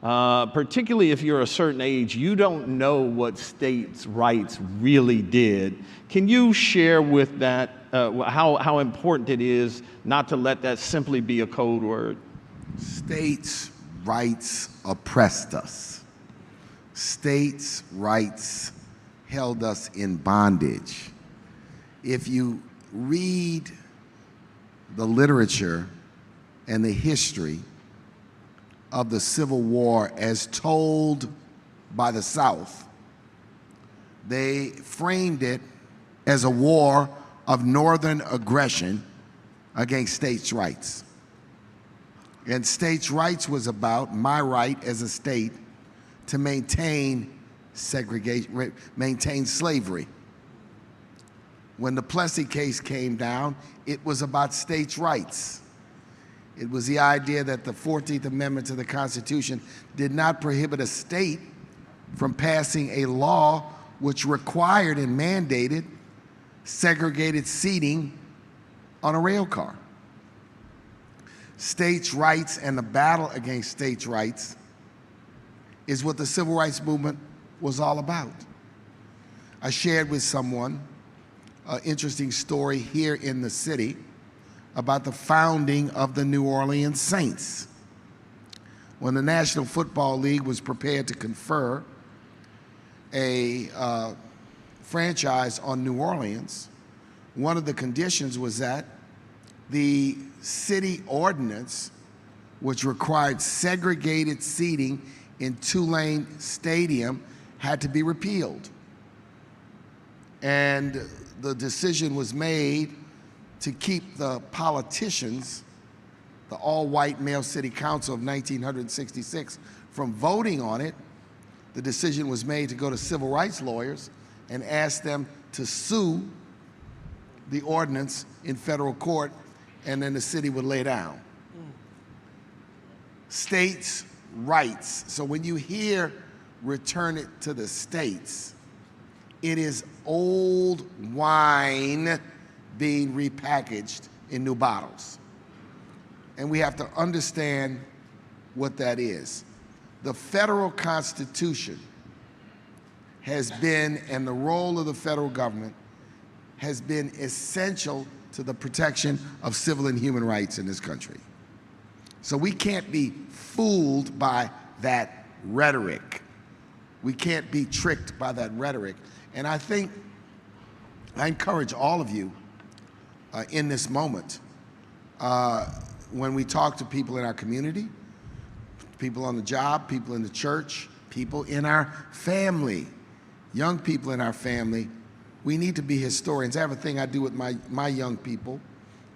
Particularly if you're a certain age, you don't know what states' rights really did. Can you share with that how important it is not to let that simply be a code word? States' rights oppressed us. States' rights held us in bondage. If you read the literature and the history of the Civil War as told by the South, they framed it as a war of northern aggression against states' rights. And states' rights was about my right as a state to maintain segregation, maintain slavery. When the Plessy case came down, it was about states' rights. It was the idea that the 14th Amendment to the Constitution did not prohibit a state from passing a law which required and mandated segregated seating on a rail car. States' rights and the battle against states' rights is what the civil rights movement was all about. I shared with someone an interesting story here in the city about the founding of the New Orleans Saints. When the National Football League was prepared to confer a franchise on New Orleans, one of the conditions was that the city ordinance, which required segregated seating in Tulane Stadium, had to be repealed. And the decision was made to keep the politicians, the all-white male city council of 1966, from voting on it. The decision was made to go to civil rights lawyers and ask them to sue the ordinance in federal court, and then the city would lay down. States' rights. So when you hear return it to the states, it is old wine being repackaged in new bottles. And we have to understand what that is. The federal Constitution has been, and the role of the federal government has been essential to the protection of civil and human rights in this country. So we can't be fooled by that rhetoric. We can't be tricked by that rhetoric. And I think, I encourage all of you in this moment, when we talk to people in our community, people on the job, people in the church, people in our family, young people in our family, we need to be historians. I have a thing I do with my young people.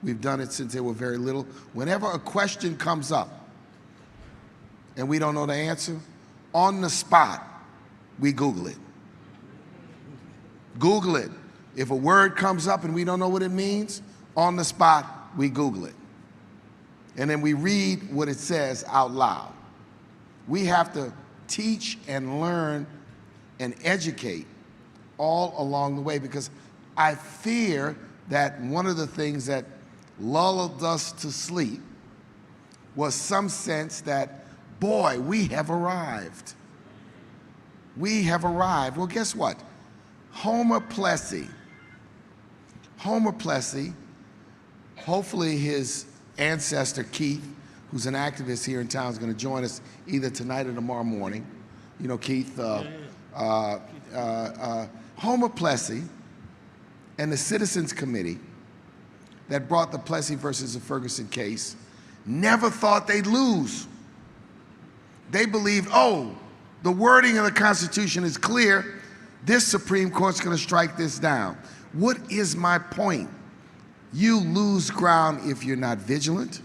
We've done it since they were very little. Whenever a question comes up and we don't know the answer, on the spot, we Google it. Google it. If a word comes up and we don't know what it means, on the spot, we Google it. And then we read what it says out loud. We have to teach and learn and educate all along the way, because I fear that one of the things that lulled us to sleep was some sense that, boy, we have arrived. We have arrived. Well, guess what? Homer Plessy, hopefully his ancestor Keith who's an activist here in town, is going to join us either tonight or tomorrow morning. You know, Keith, Homer Plessy and the Citizens Committee that brought the Plessy versus the Ferguson case never thought they'd lose. They believed, oh, the wording of the Constitution is clear. This Supreme Court's going to strike this down. What is my point? You lose ground if you're not vigilant.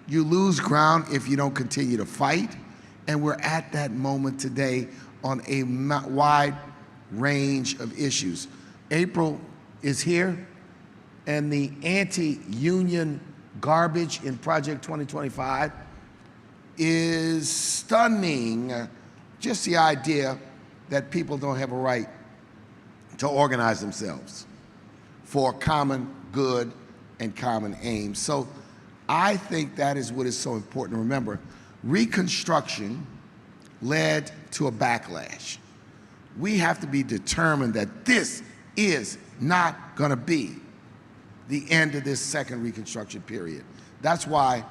You lose ground if you don't continue to fight. And we're at that moment today on a wide range of issues. April is here, and the anti-union garbage in Project 2025 is stunning. Just the idea that people don't have a right to organize themselves for common good and common aims. So I think that is what is so important to remember. Reconstruction led to a backlash. We have to be determined that this is not going to be the end of this second Reconstruction period. That's why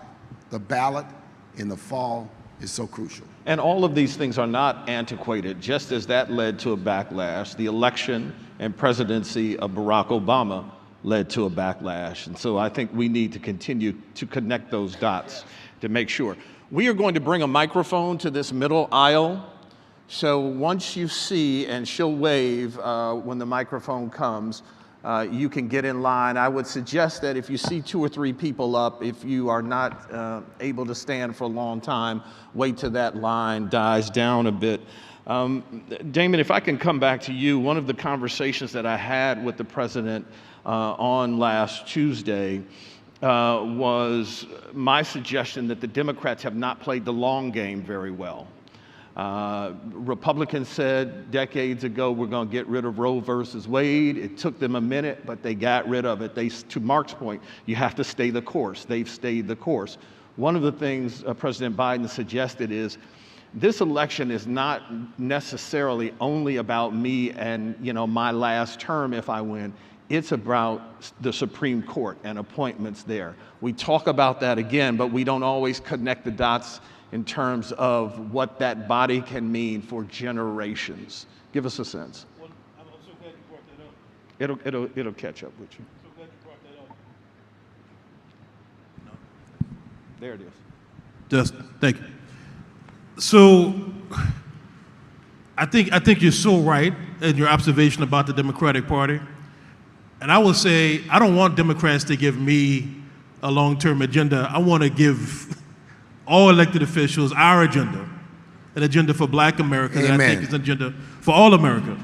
the ballot in the fall is so crucial. And all of these things are not antiquated. Just as that led to a backlash, the election and presidency of Barack Obama led to a backlash. And so I think we need to continue to connect those dots to make sure. We are going to bring a microphone to this middle aisle. So once you see, and she'll wave when the microphone comes, you can get in line. I would suggest that if you see 2 or 3 people up, if you are not able to stand for a long time, wait till that line dies down a bit. Damon, if I can come back to you, one of the conversations that I had with the president on last Tuesday was my suggestion that the Democrats have not played the long game very well. Republicans said decades ago, we're going to get rid of Roe versus Wade. It took them a minute, but they got rid of it. To Marc's point, you have to stay the course. They've stayed the course. One of the things President Biden suggested is this election is not necessarily only about me and, my last term if I win. It's about the Supreme Court and appointments there. We talk about that again, but we don't always connect the dots in terms of what that body can mean for generations. Give us a sense. Well, I'm so glad you brought that up. It'll catch up with you. So glad you brought that up. No. There it is. Just thank you. So I think you're so right in your observation about the Democratic Party. And I will say, I don't want Democrats to give me a long-term agenda. I want to give all elected officials our agenda, an agenda for Black America. Amen. That I think is an agenda for all America.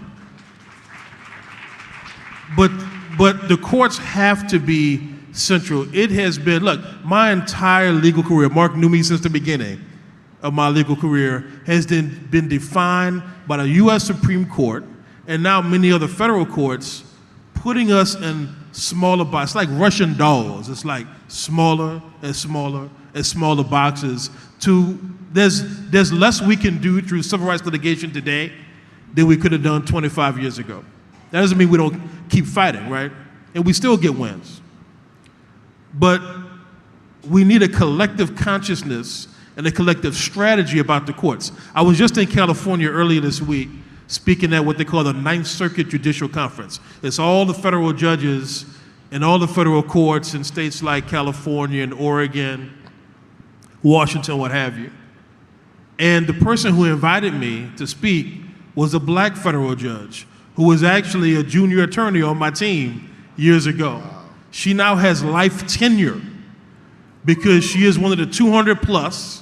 But the courts have to be central. It has been, look, my entire legal career, Marc knew me since the beginning of my legal career, has been defined by the U.S. Supreme Court and now many other federal courts putting us in smaller boxes, like Russian dolls. It's like smaller and smaller and smaller boxes. There's less we can do through civil rights litigation today than we could have done 25 years ago. That doesn't mean we don't keep fighting, right? And we still get wins. But we need a collective consciousness and a collective strategy about the courts. I was just in California earlier this week speaking at what they call the Ninth Circuit Judicial Conference. It's all the federal judges and all the federal courts in states like California and Oregon, Washington, what have you. And the person who invited me to speak was a Black federal judge who was actually a junior attorney on my team years ago. She now has life tenure because she is one of the 200 plus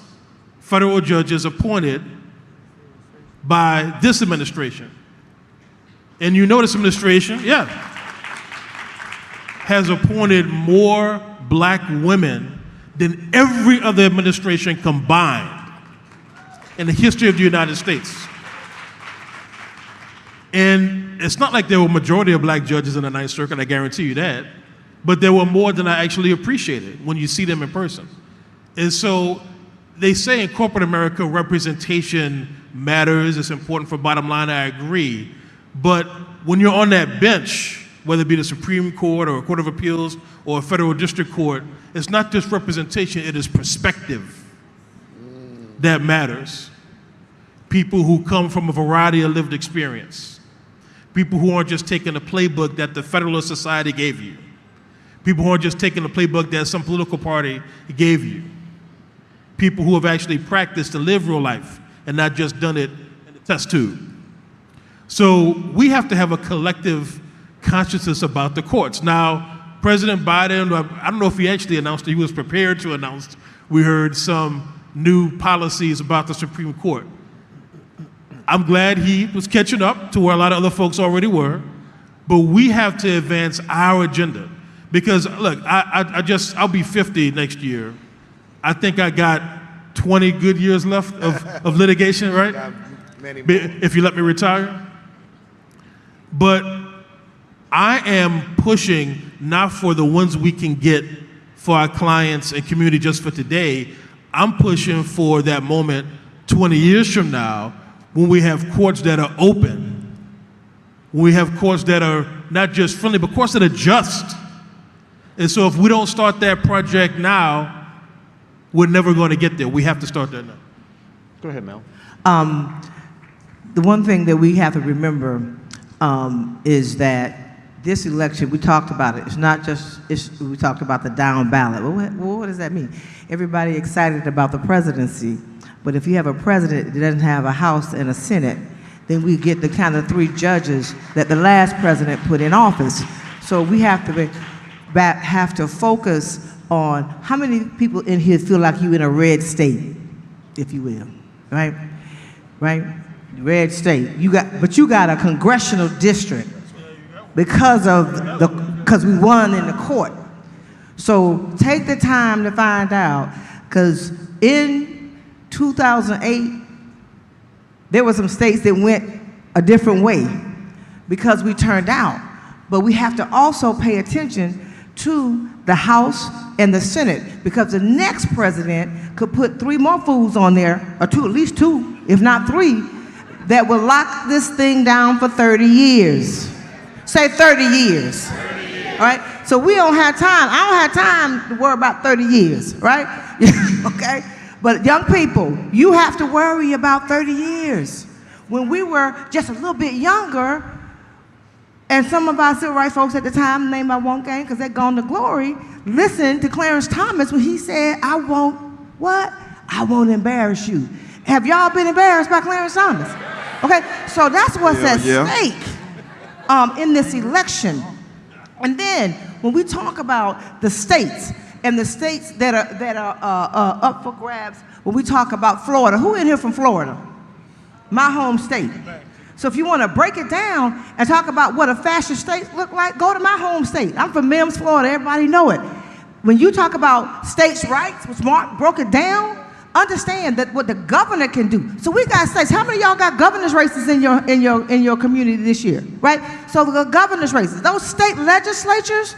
federal judges appointed by this administration. And you know this administration, has appointed more Black women than every other administration combined in the history of the United States. And it's not like there were a majority of Black judges in the Ninth Circuit, I guarantee you that, but there were more than I actually appreciated when you see them in person. And so they say in corporate America, representation matters, it's important for bottom line, I agree. But when you're on that bench whether it be the Supreme Court or a Court of Appeals or a federal district court, it's not just representation, it is perspective that matters. People who come from a variety of lived experience. People who aren't just taking a playbook that the Federalist Society gave you. People who aren't just taking a playbook that some political party gave you. People who have actually practiced and lived real life and not just done it in the test tube. So we have to have a collective consciousness about the courts. Now, President Biden, I don't know if he actually announced it, he was prepared to announce, we heard some new policies about the Supreme Court. I'm glad he was catching up to where a lot of other folks already were, but we have to advance our agenda. Because look, I'll be 50 next year. I think I got 20 good years left of litigation, right? If you let me retire. But I am pushing not for the ones we can get for our clients and community just for today. I'm pushing for that moment 20 years from now when we have courts that are open, when we have courts that are not just friendly, but courts that are just. And so if we don't start that project now, we're never going to get there. We have to start that now. Go ahead, Mel. The one thing that we have to remember is that this election, we talked about it. It's not just, we talked about the down ballot. Well, what does that mean? Everybody excited about the presidency, but if you have a president that doesn't have a House and a Senate, then we get the kind of 3 judges that the last president put in office. So we have to focus on how many people in here feel like you in a red state, if you will, right? Right? Red state. But you got a congressional district because we won in the court. So take the time to find out, because in 2008, there were some states that went a different way because we turned out. But we have to also pay attention to the House and the Senate, because the next president could put 3 more fools on there, or 2, at least 2, if not 3, that will lock this thing down for 30 years. Say 30 years. 30 years. All right? So we don't have time. I don't have time to worry about 30 years, right? Okay? But young people, you have to worry about 30 years. When we were just a little bit younger, and some of our civil rights folks at the time, name I won't name because they're gone to glory, listened to Clarence Thomas when he said, I won't embarrass you. Have y'all been embarrassed by Clarence Thomas? Okay, so that's what's at stake in this election. And then when we talk about the states and the states that are up for grabs, when we talk about Florida, who in here from Florida? My home state. So if you want to break it down and talk about what a fascist state look like, go to my home state. I'm from Mims, Florida. Everybody know it. When you talk about states' rights, which Marc broke it down, understand that what the governor can do. So we got states. How many of y'all got governor's races in your community this year, right? So the governor's races, those state legislatures.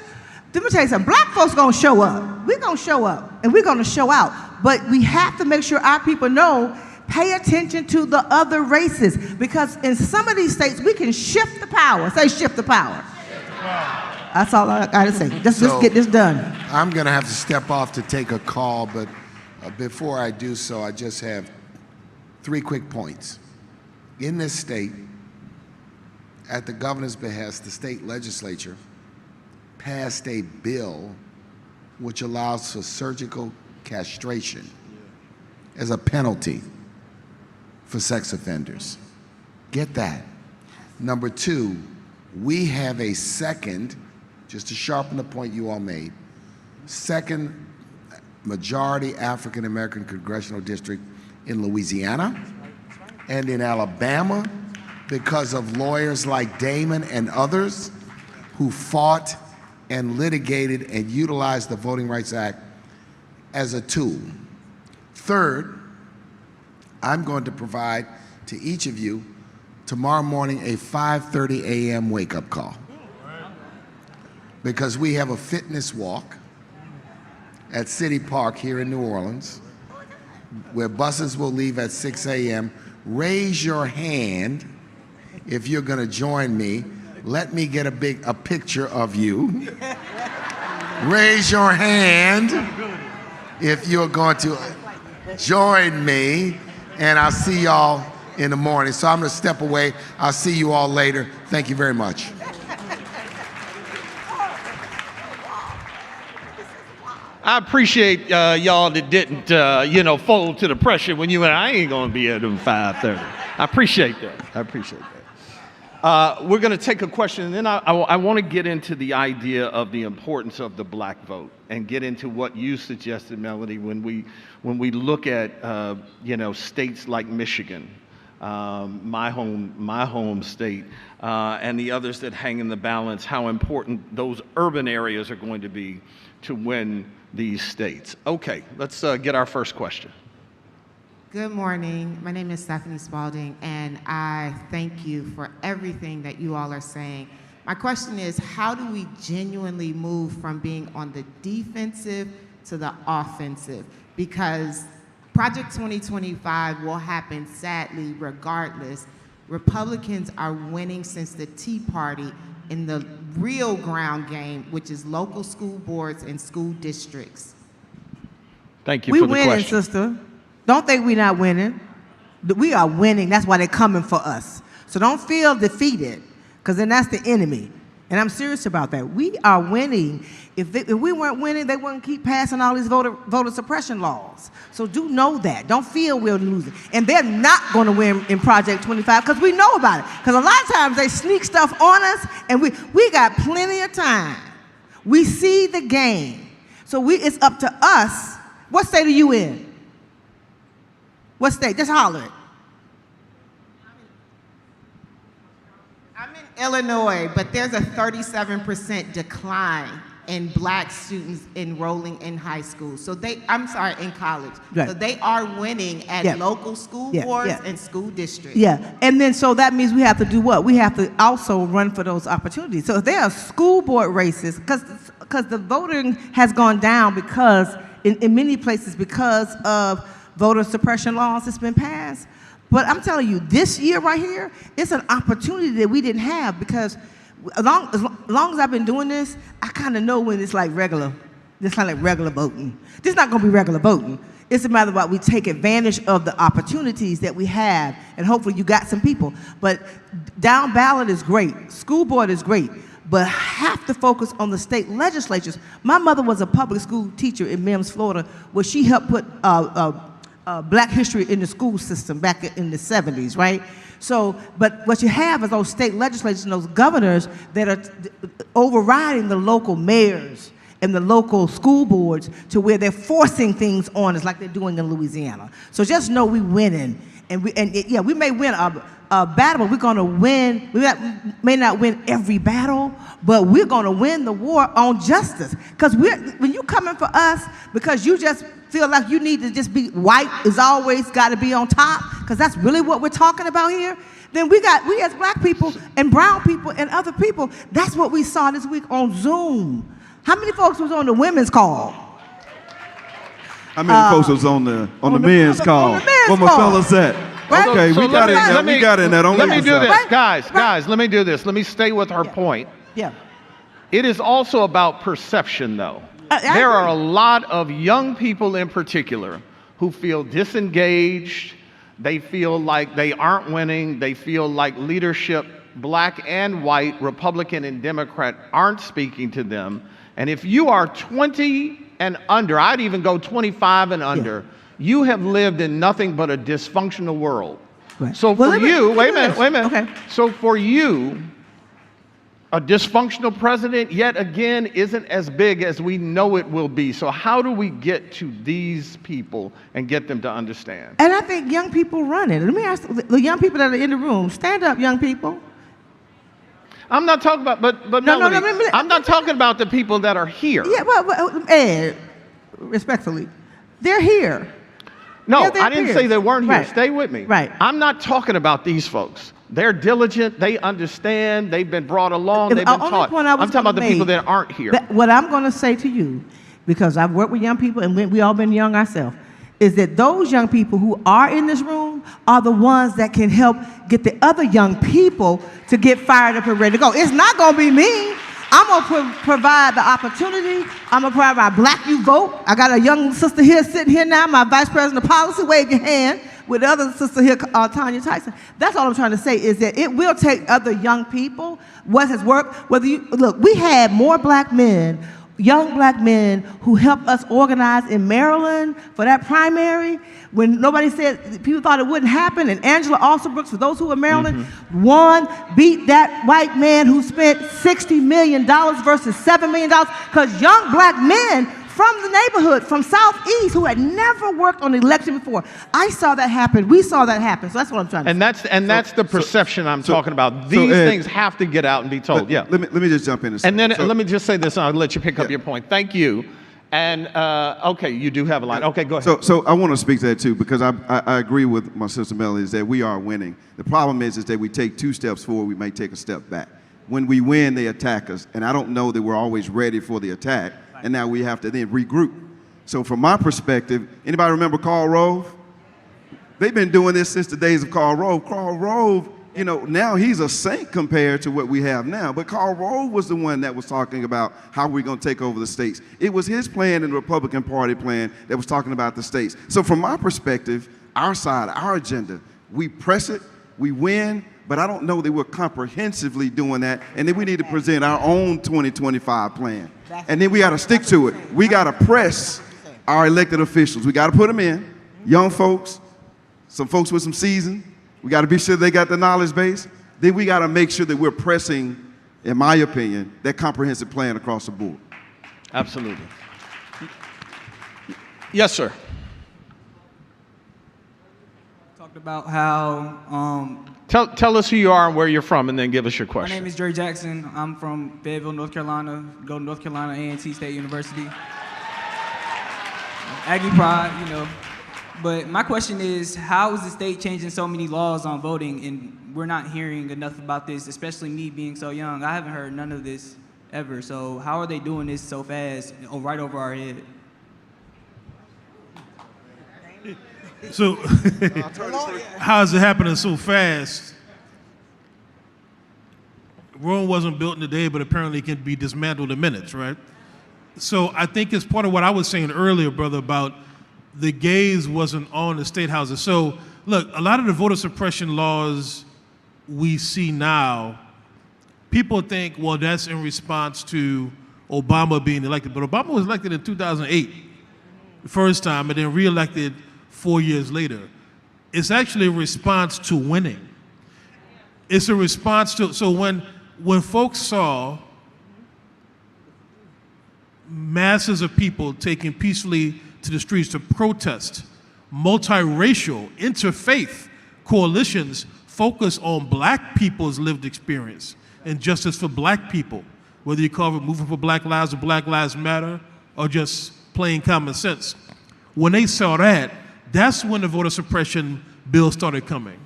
Let me tell you something. Black folks gonna show up. We're gonna show up and we're gonna show out. But we have to make sure our people know. Pay attention to the other races, because in some of these states we can shift the power. Say shift the power. Shift the power. That's all I gotta say. Let's get this done. I'm gonna have to step off to take a call, but before I do so, I just have 3 quick points. In this state, at the governor's behest, the state legislature passed a bill which allows for surgical castration as a penalty for sex offenders. Get that. Number 2, we have a second, just to sharpen the point you all made, second majority African American congressional district in Louisiana and in Alabama because of lawyers like Damon and others who fought and litigated and utilized the Voting Rights Act as a tool. Third, I'm going to provide to each of you tomorrow morning a 5:30 a.m. wake-up call, because we have a fitness walk at City Park here in New Orleans where buses will leave at 6 a.m. Raise your hand if you're going to join me let me get a picture of you. Raise your hand if you're going to join me, and I'll see y'all in the morning. So I'm going to step away. I'll see you all later. Thank you very much. I appreciate y'all that didn't, fold to the pressure when you and I ain't going to be at 5:30. I appreciate that. I appreciate that. We're going to take a question, and then I want to get into the idea of the importance of the black vote and get into what you suggested, Melanie, when we look at states like Michigan, my home state, and the others that hang in the balance, how important those urban areas are going to be to win these states. Okay, let's get our first question. Good morning. My name is Stephanie Spalding, and I thank you for everything that you all are saying. My question is, how do we genuinely move from being on the defensive to the offensive? Because Project 2025 will happen, sadly, regardless. Republicans are winning since the Tea Party in the real ground game, which is local school boards and school districts. Thank you for the question. We winning, sister. Don't think we're not winning. We are winning. That's why they're coming for us. So don't feel defeated, because then that's the enemy. And I'm serious about that. We are winning. If we weren't winning, they wouldn't keep passing all these voter suppression laws. So do know that. Don't feel we're losing. And they're not going to win in Project 25 because we know about it. Because a lot of times they sneak stuff on us, and we got plenty of time. We see the game. So it's up to us. What state are you in? What state? Just holler it. Illinois, but there's a 37% decline in black students enrolling in high school. So in college. Right. So they are winning at local school boards and school districts. Yeah, and then so that means we have to do what? We have to also run for those opportunities. So if there are school board races, because the voting has gone down because, in many places, because of voter suppression laws that's been passed. But I'm telling you, this year right here, it's an opportunity that we didn't have, because as long as I've been doing this, I kind of know when it's like regular. It's kind of like regular voting. This is not going to be regular voting. It's a matter of we take advantage of the opportunities that we have, and hopefully you got some people. But down ballot is great. School board is great. But have to focus on the state legislatures. My mother was a public school teacher in Mims, Florida, where she helped put Black history in the school system back in the 70s, right? So, but what you have is those state legislatures and those governors that are overriding the local mayors and the local school boards to where they're forcing things on us like they're doing in Louisiana. So just know we winning. We may win a battle, but we're going to win. We may not win every battle, but we're going to win the war on justice. Because when you coming for us, because you just feel like you need to just be white is always got to be on top, because that's really what we're talking about here, then we as black people and brown people and other people, that's what we saw this week on Zoom. How many folks was on the women's call? How many folks was on the men's call? Where my fellas at? Right? Okay, so we got in that. Let me do this, guys. Let me do this. Let me stay with her point. Yeah. It is also about perception, though. There are a lot of young people in particular who feel disengaged. They feel like they aren't winning. They feel like leadership, black and white, Republican and Democrat, aren't speaking to them. And if you are 20 and under, I'd even go 25 and under, you have lived in nothing but a dysfunctional world. Right. So for you, wait a minute. Okay. So for you, a dysfunctional president, yet again, isn't as big as we know it will be. So how do we get to these people and get them to understand? And I think young people run it. Let me ask the young people that are in the room, stand up, young people. I'm not talking about, but Melanie, I'm not talking about the people that are here. Yeah, well, Ed, respectfully, they're here. No, I didn't say they weren't here. Right. Stay with me. Right. I'm not talking about these folks. They're diligent. They understand. They've been brought along. They've been taught. I'm talking about the people that aren't here. What I'm going to say to you, because I've worked with young people and we all been young ourselves, is that those young people who are in this room are the ones that can help get the other young people to get fired up and ready to go. It's not going to be me. I'm going to provide the opportunity. I'm going to provide my Black Youth Vote. I got a young sister here sitting here now, my Vice President of Policy. Wave your hand. With the other sister here, Tanya Tyson. That's all I'm trying to say is that it will take other young people, what has worked, look, we had more black men, young black men who helped us organize in Maryland for that primary when nobody said, people thought it wouldn't happen, and Angela Alsobrooks, for those who are in Maryland, won, beat that white man who spent $60 million versus $7 million, because young black men from the neighborhood, from Southeast, who had never worked on an election before. I saw that happen. We saw that happen. So that's what I'm trying to say. And that's the perception I'm talking about. These things have to get out and be told. Let me just jump in. And then let me just say this, and I'll let you pick up your point. Thank you. And okay, you do have a line. Okay, go ahead. So I want to speak to that too, because I agree with my sister Melanie is that we are winning. The problem is that we take 2 steps forward, we may take a step back. When we win, they attack us, and I don't know that we're always ready for the attack. And now we have to then regroup. So from my perspective, anybody remember Karl Rove? They've been doing this since the days of Karl Rove. Karl Rove, you know, now he's a saint compared to what we have now. But Karl Rove was the one that was talking about how we're going to take over the states. It was his plan and the Republican Party plan that was talking about the states. So from my perspective, our side, our agenda, we press it, we win, but I don't know that we're comprehensively doing that. And then we need to present our own 2025 plan. And then we got to stick to it. We got to press our elected officials. We got to put them in, young folks, some folks with some season. We got to be sure they got the knowledge base. Then we got to make sure that we're pressing, in my opinion, that comprehensive plan across the board. Absolutely. Yes, sir. Talked about how Tell us who you are and where you're from, and then give us your question. My name is Dre Jackson. I'm from Fayetteville, North Carolina. Go to North Carolina A&T State University. Aggie Pride, you know. But my question is, how is the state changing so many laws on voting, and we're not hearing enough about this, especially me being so young. I haven't heard none of this ever. So how are they doing this so fast, right over our head? So, how is it happening so fast? Rome wasn't built in a day, but apparently it can be dismantled in minutes, right? So I think it's part of what I was saying earlier, brother, about the gaze wasn't on the state houses. So look, a lot of the voter suppression laws we see now, people think, well, that's in response to Obama being elected. But Obama was elected in 2008, the first time, and then re-elected 4 years later. It's actually a response to winning. It's a response to, so when folks saw masses of people taking peacefully to the streets to protest, multiracial, interfaith coalitions focus on black people's lived experience and justice for black people, whether you call it Moving for Black Lives or Black Lives Matter or just plain common sense. When they saw that, that's when the voter suppression bill started coming.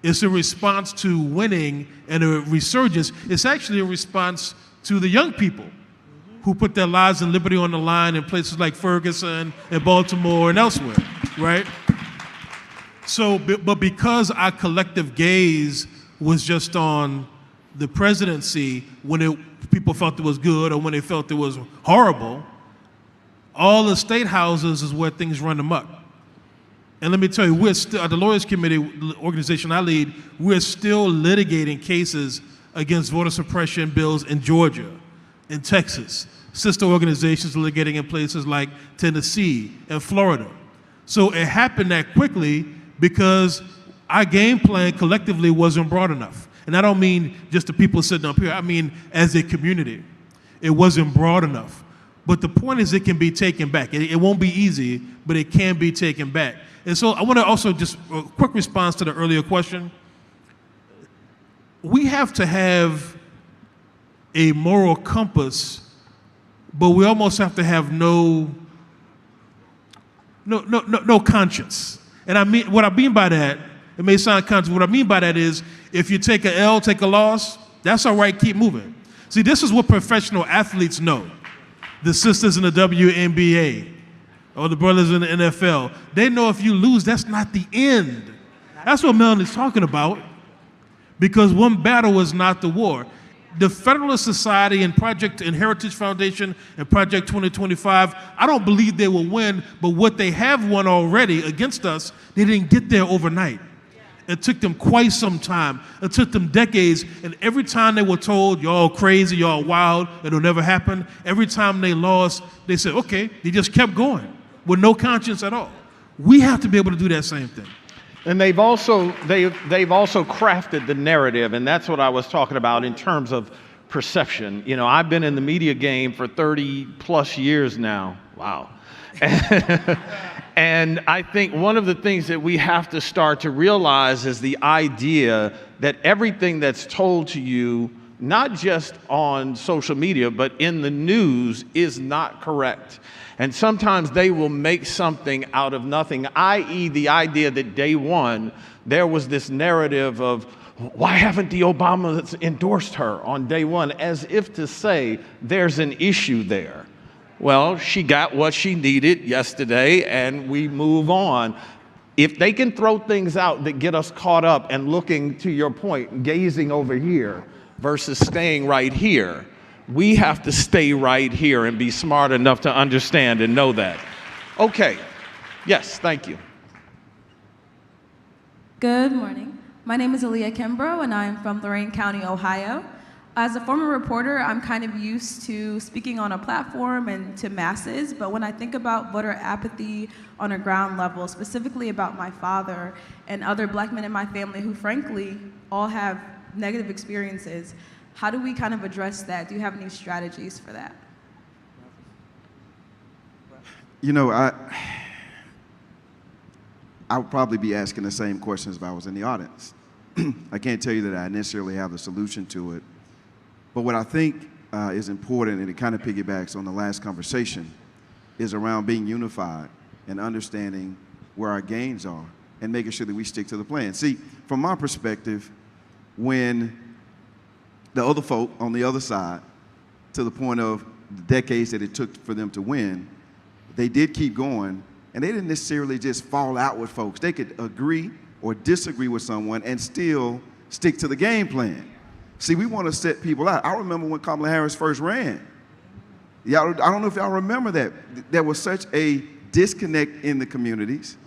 It's a response to winning and a resurgence. It's actually a response to the young people who put their lives and liberty on the line in places like Ferguson and Baltimore and elsewhere, right? So, but because our collective gaze was just on the presidency when people felt it was good or when they felt it was horrible, all the state houses is where things run amok. And let me tell you, we're still, the Lawyers Committee, the organization I lead, we're still litigating cases against voter suppression bills in Georgia, in Texas. Sister organizations are litigating in places like Tennessee and Florida. So it happened that quickly because our game plan collectively wasn't broad enough. And I don't mean just the people sitting up here, I mean as a community. It wasn't broad enough. But the point is it can be taken back. It won't be easy, but it can be taken back. And so I want to also just a quick response to the earlier question. We have to have a moral compass, but we almost have to have no conscience. And I mean, what I mean by that, it may sound conscious, what I mean by that is if you take an L, take a loss, that's all right, keep moving. See, this is what professional athletes know. The sisters in the WNBA, or the brothers in the NFL. They know if you lose, that's not the end. That's what Melanie's talking about, because one battle is not the war. The Federalist Society and Project and Heritage Foundation and Project 2025, I don't believe they will win, but what they have won already against us, they didn't get there overnight. It took them quite some time. It took them decades, and every time they were told, y'all crazy, y'all wild, it'll never happen, every time they lost, they said, okay, they just kept going with no conscience at all. We have to be able to do that same thing. And they've also crafted the narrative, and that's what I was talking about in terms of perception. You know, I've been in the media game for 30 plus years now. Wow. And I think one of the things that we have to start to realize is the idea that everything that's told to you, not just on social media, but in the news, is not correct. And sometimes they will make something out of nothing, i.e. the idea that day one, there was this narrative of, why haven't the Obamas endorsed her on day one? As if to say there's an issue there. Well, she got what she needed yesterday, and we move on. If they can throw things out that get us caught up and looking, to your point, gazing over here versus staying right here, we have to stay right here and be smart enough to understand and know that. Okay. Yes, thank you. Good morning. My name is Aaliyah Kimbrough, and I'm from Lorain County, Ohio. As a former reporter, I'm kind of used to speaking on a platform and to masses, but when I think about voter apathy on a ground level, specifically about my father and other black men in my family who frankly all have negative experiences, how do we kind of address that? Do you have any strategies for that? You know, I would probably be asking the same questions if I was in the audience. I can't tell you that I necessarily have the solution to it. But what I think is important, and it kind of piggybacks on the last conversation, is around being unified and understanding where our gains are and making sure that we stick to the plan. See, from my perspective, when the other folk on the other side, to the point of the decades that it took for them to win, they did keep going, and they didn't necessarily just fall out with folks. They could agree or disagree with someone and still stick to the game plan. See, we want to set people out. I remember when Kamala Harris first ran. I don't know if y'all remember that. There was such a disconnect in the communities.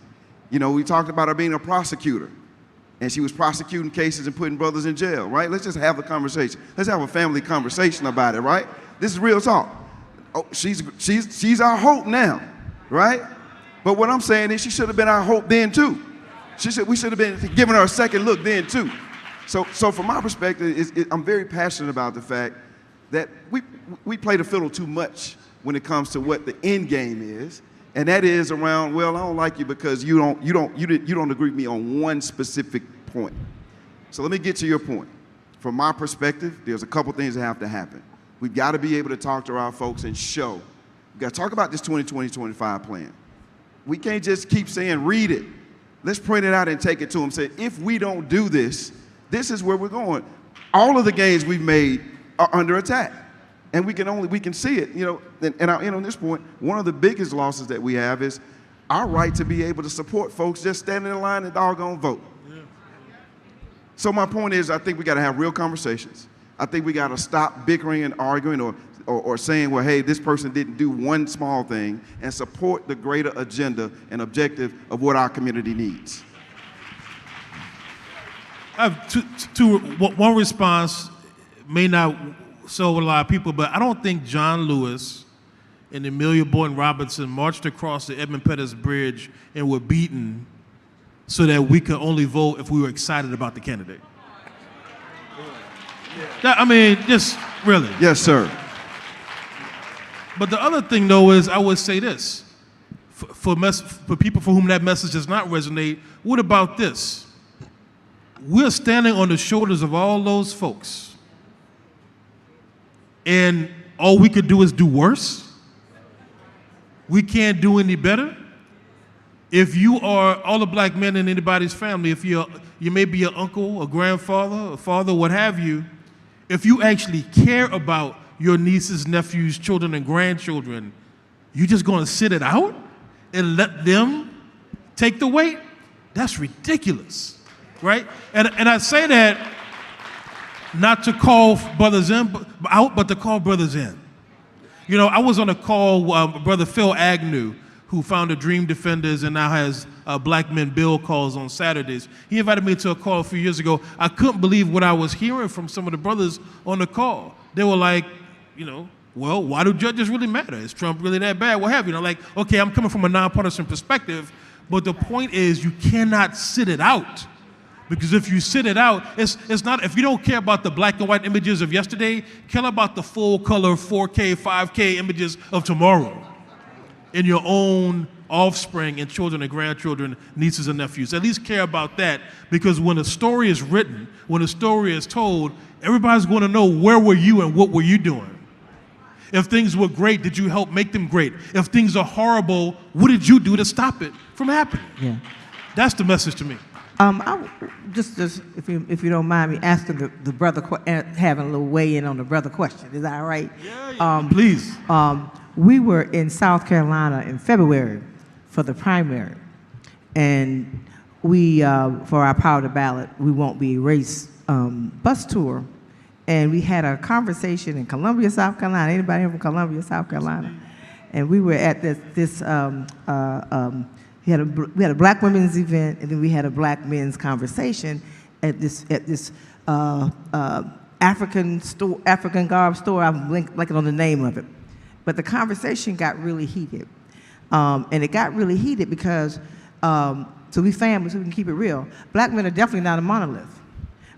You know, we talked about her being a prosecutor, and she was prosecuting cases and putting brothers in jail, right? Let's just have the conversation. Let's have a family conversation about it, right? This is real talk. Oh, she's our hope now, right? But what I'm saying is she should have been our hope then too. We should have been giving her a second look then too. So from my perspective, I'm very passionate about the fact that we play the fiddle too much when it comes to what the end game is, and that is around, well, I don't like you because you don't agree with me on one specific point. So let me get to your point. From my perspective, there's a couple things that have to happen. We've got to be able to talk to our folks and show. We've got to talk about this 2020-25 plan. We can't just keep saying, read it. Let's print it out and take it to them. Say, if we don't do this, this is where we're going. All of the gains we've made are under attack, and we can see it. You know, and I'll end on this point. One of the biggest losses that we have is our right to be able to support folks just standing in line and doggone vote. Yeah. So my point is, I think we got to have real conversations. I think we got to stop bickering and arguing or saying, well, hey, this person didn't do one small thing, and support the greater agenda and objective of what our community needs. I have one response, may not solve a lot of people, but I don't think John Lewis and Amelia Boynton Robinson marched across the Edmund Pettus Bridge and were beaten so that we could only vote if we were excited about the candidate. I mean, just really. Yes, sir. But the other thing, though, is I would say this. For people for whom that message does not resonate, what about this? We're standing on the shoulders of all those folks, and all we could do is do worse? We can't do any better? If you are all the black men in anybody's family, if you may be your uncle, a grandfather, a father, what have you, if you actually care about your nieces, nephews, children, and grandchildren, you just gonna sit it out? and let them take the weight, that's ridiculous, right? And I say that not to call brothers out, but to call brothers in. You know, I was on a call, Brother Phil Agnew, who founded Dream Defenders and now has Black Men Bill calls on Saturdays. He invited me to a call a few years ago. I couldn't believe what I was hearing from some of the brothers on the call. They were like, you know, well, why do judges really matter? Is Trump really that bad? What have you? You know, like, okay, I'm coming from a nonpartisan perspective, but the point is you cannot sit it out. Because if you sit it out, it's not, if you don't care about the black and white images of yesterday, care about the full color 4K, 5K images of tomorrow in your own offspring and children and grandchildren, nieces and nephews. At least care about that, because when a story is written, when a story is told, everybody's going to know where were you and what were you doing. If things were great, did you help make them great? If things are horrible, what did you do to stop it from happening? Yeah. That's the message to me. Just if you don't mind me asking the brother, having a little weigh in on the brother question, is that all right? Yeah. Please. We were in South Carolina in February for the primary, and we, for our Power to Ballot, we won't be race bus tour, and we had a conversation in Columbia, South Carolina. Anybody from Columbia, South Carolina? And we were at we had a black women's event, and then we had a black men's conversation at this African garb store. I'm blanking on the name of it, but the conversation got really heated, and it got really heated because so we families, so we can keep it real. Black men are definitely not a monolith.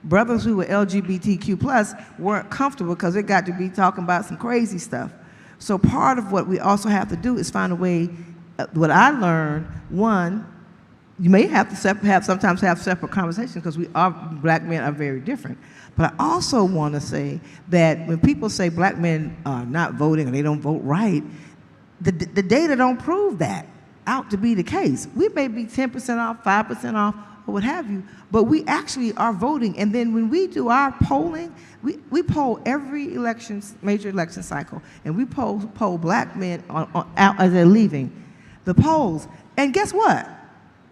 Brothers who were LGBTQ+ weren't comfortable because it got to be talking about some crazy stuff. So part of what we also have to do is find a way. What I learned, one, you may have to sometimes have separate conversations because black men are very different. But I also want to say that when people say black men are not voting or they don't vote right, the data don't prove that out to be the case. We may be 10% off, 5% off, or what have you, but we actually are voting. And then when we do our polling, we poll every major election cycle, and we poll black men out as they're leaving the polls. And guess what?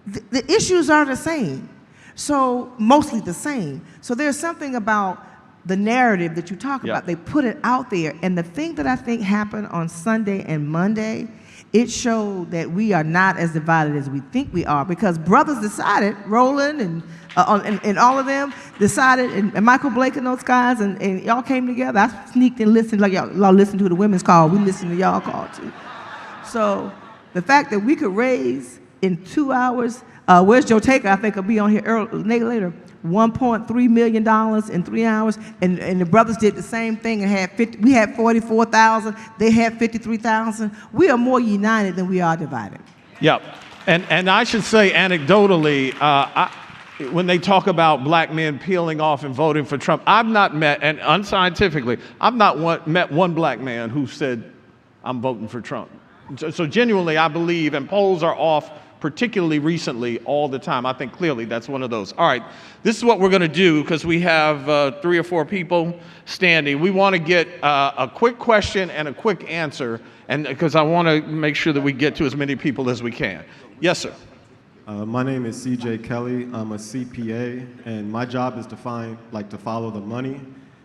The issues are the same. So mostly the same. So there's something about the narrative that you talk about. They put it out there. And the thing that I think happened on Sunday and Monday, it showed that we are not as divided as we think we are, because brothers decided, Roland and all of them decided, and Michael Blake and those guys, and y'all came together. I sneaked and listened, like y'all listened to the women's call. We listened to y'all call too. So the fact that we could raise in 2 hours, where's Joe Taker? I think will be on here later. $1.3 million in 3 hours, and the brothers did the same thing and had we had 44,000, they had 53,000. We are more united than we are divided. Yep, and I should say anecdotally, when they talk about black men peeling off and voting for Trump, I've not met, and unscientifically, I've not met one black man who said, I'm voting for Trump. So genuinely, I believe, and polls are off particularly recently all the time. I think clearly that's one of those. All right, this is what we're going to do because we have 3 or 4 people standing. We want to get a quick question and a quick answer, and because I want to make sure that we get to as many people as we can. Yes, sir. My name is CJ Kelly. I'm a CPA, and my job is to follow the money.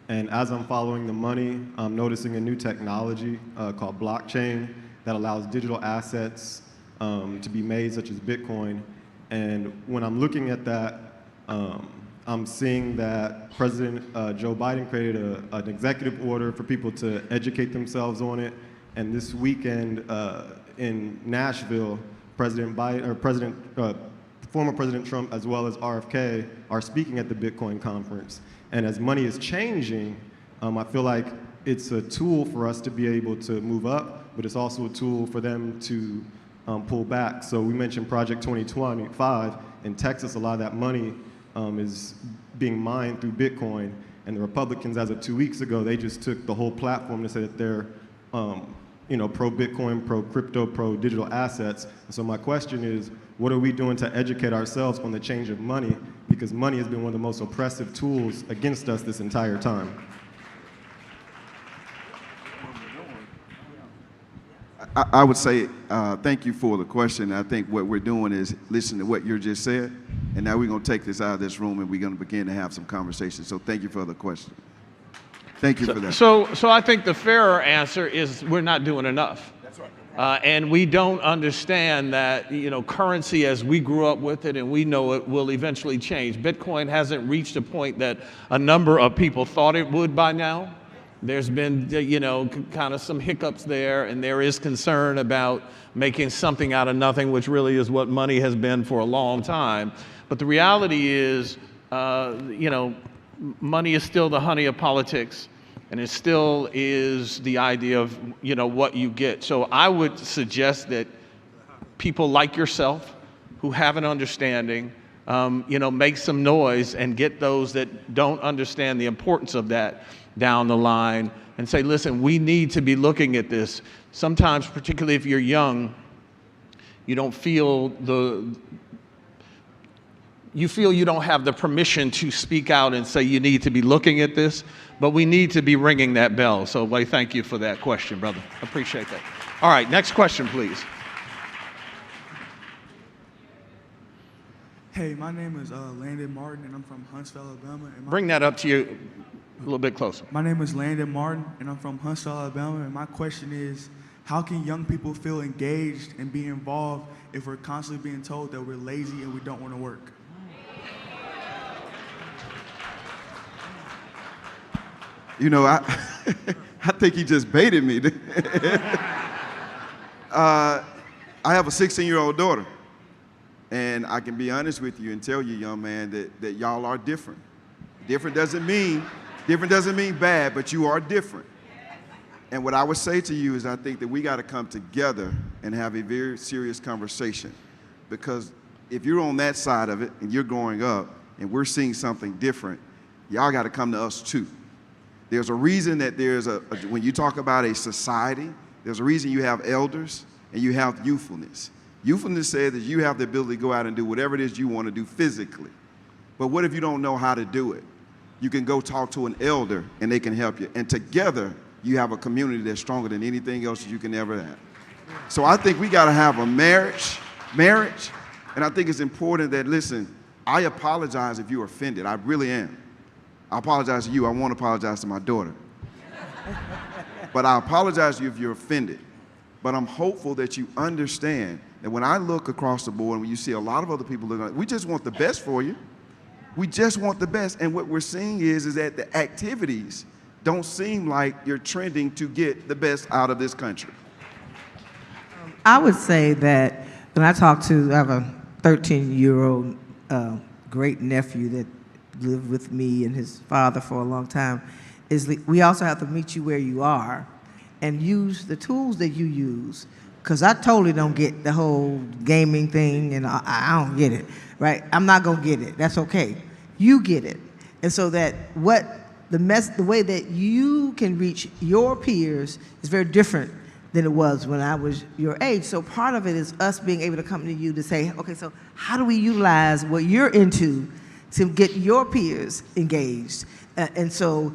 And as I'm following the money, I'm noticing a new technology called blockchain that allows digital assets to be made, such as Bitcoin. And when I'm looking at that, I'm seeing that President Joe Biden created an executive order for people to educate themselves on it. And this weekend in Nashville, former President Trump, as well as RFK, are speaking at the Bitcoin conference. And as money is changing, I feel like it's a tool for us to be able to move up, but it's also a tool for them to pull back. So we mentioned Project 2025. In Texas, a lot of that money is being mined through Bitcoin. And the Republicans, as of 2 weeks ago, they just took the whole platform to say that they're pro-Bitcoin, pro-crypto, pro-digital assets. And so my question is, what are we doing to educate ourselves on the change of money? Because money has been one of the most oppressive tools against us this entire time. I would say thank you for the question. I think what we're doing is listen to what you just said, and now we're going to take this out of this room and we're going to begin to have some conversation. So thank you for the question. Thank you for that. So I think the fairer answer is we're not doing enough. That's right. And we don't understand that, currency as we grew up with it and we know it will eventually change. Bitcoin hasn't reached a point that a number of people thought it would by now. There's been, kind of some hiccups there, and there is concern about making something out of nothing, which really is what money has been for a long time. But the reality is, money is still the honey of politics, and it still is the idea of, what you get. So I would suggest that people like yourself who have an understanding, make some noise and get those that don't understand the importance of that down the line and say, listen, we need to be looking at this. Sometimes, particularly if you're young, you feel you don't have the permission to speak out and say you need to be looking at this, but we need to be ringing that bell. So thank you for that question, brother. Appreciate that. All right, next question, please. Hey, my name is Landon Martin, and I'm from Huntsville, Alabama. Bring that up to you a little bit closer. My name is Landon Martin, and I'm from Huntsville, Alabama, and my question is, how can young people feel engaged and be involved if we're constantly being told that we're lazy and we don't want to work? I think he just baited me. I have a 16-year-old daughter, and I can be honest with you and tell you, young man, that y'all are different. Different doesn't mean bad, but you are different. And what I would say to you is I think that we got to come together and have a very serious conversation, because if you're on that side of it and you're growing up and we're seeing something different, y'all got to come to us too. There's a reason that when you talk about a society, there's a reason you have elders and you have youthfulness. Youthfulness says that you have the ability to go out and do whatever it is you want to do physically. But what if you don't know how to do it? You can go talk to an elder and they can help you. And together, you have a community that's stronger than anything else you can ever have. So I think we got to have a marriage, and I think it's important that, listen, I apologize if you're offended. I really am. I apologize to you. I won't apologize to my daughter. But I apologize to you if you're offended. But I'm hopeful that you understand that when I look across the board and when you see a lot of other people looking, we just want the best for you. We just want the best. And what we're seeing is that the activities don't seem like you're trending to get the best out of this country. I would say that when I have a 13-year-old great nephew that lived with me and his father for a long time, we also have to meet you where you are and use the tools that you use. Because I totally don't get the whole gaming thing, and I don't get it, right? I'm not gonna get it, that's okay. You get it. And so that the way that you can reach your peers is very different than it was when I was your age. So part of it is us being able to come to you to say, okay, so how do we utilize what you're into to get your peers engaged? And so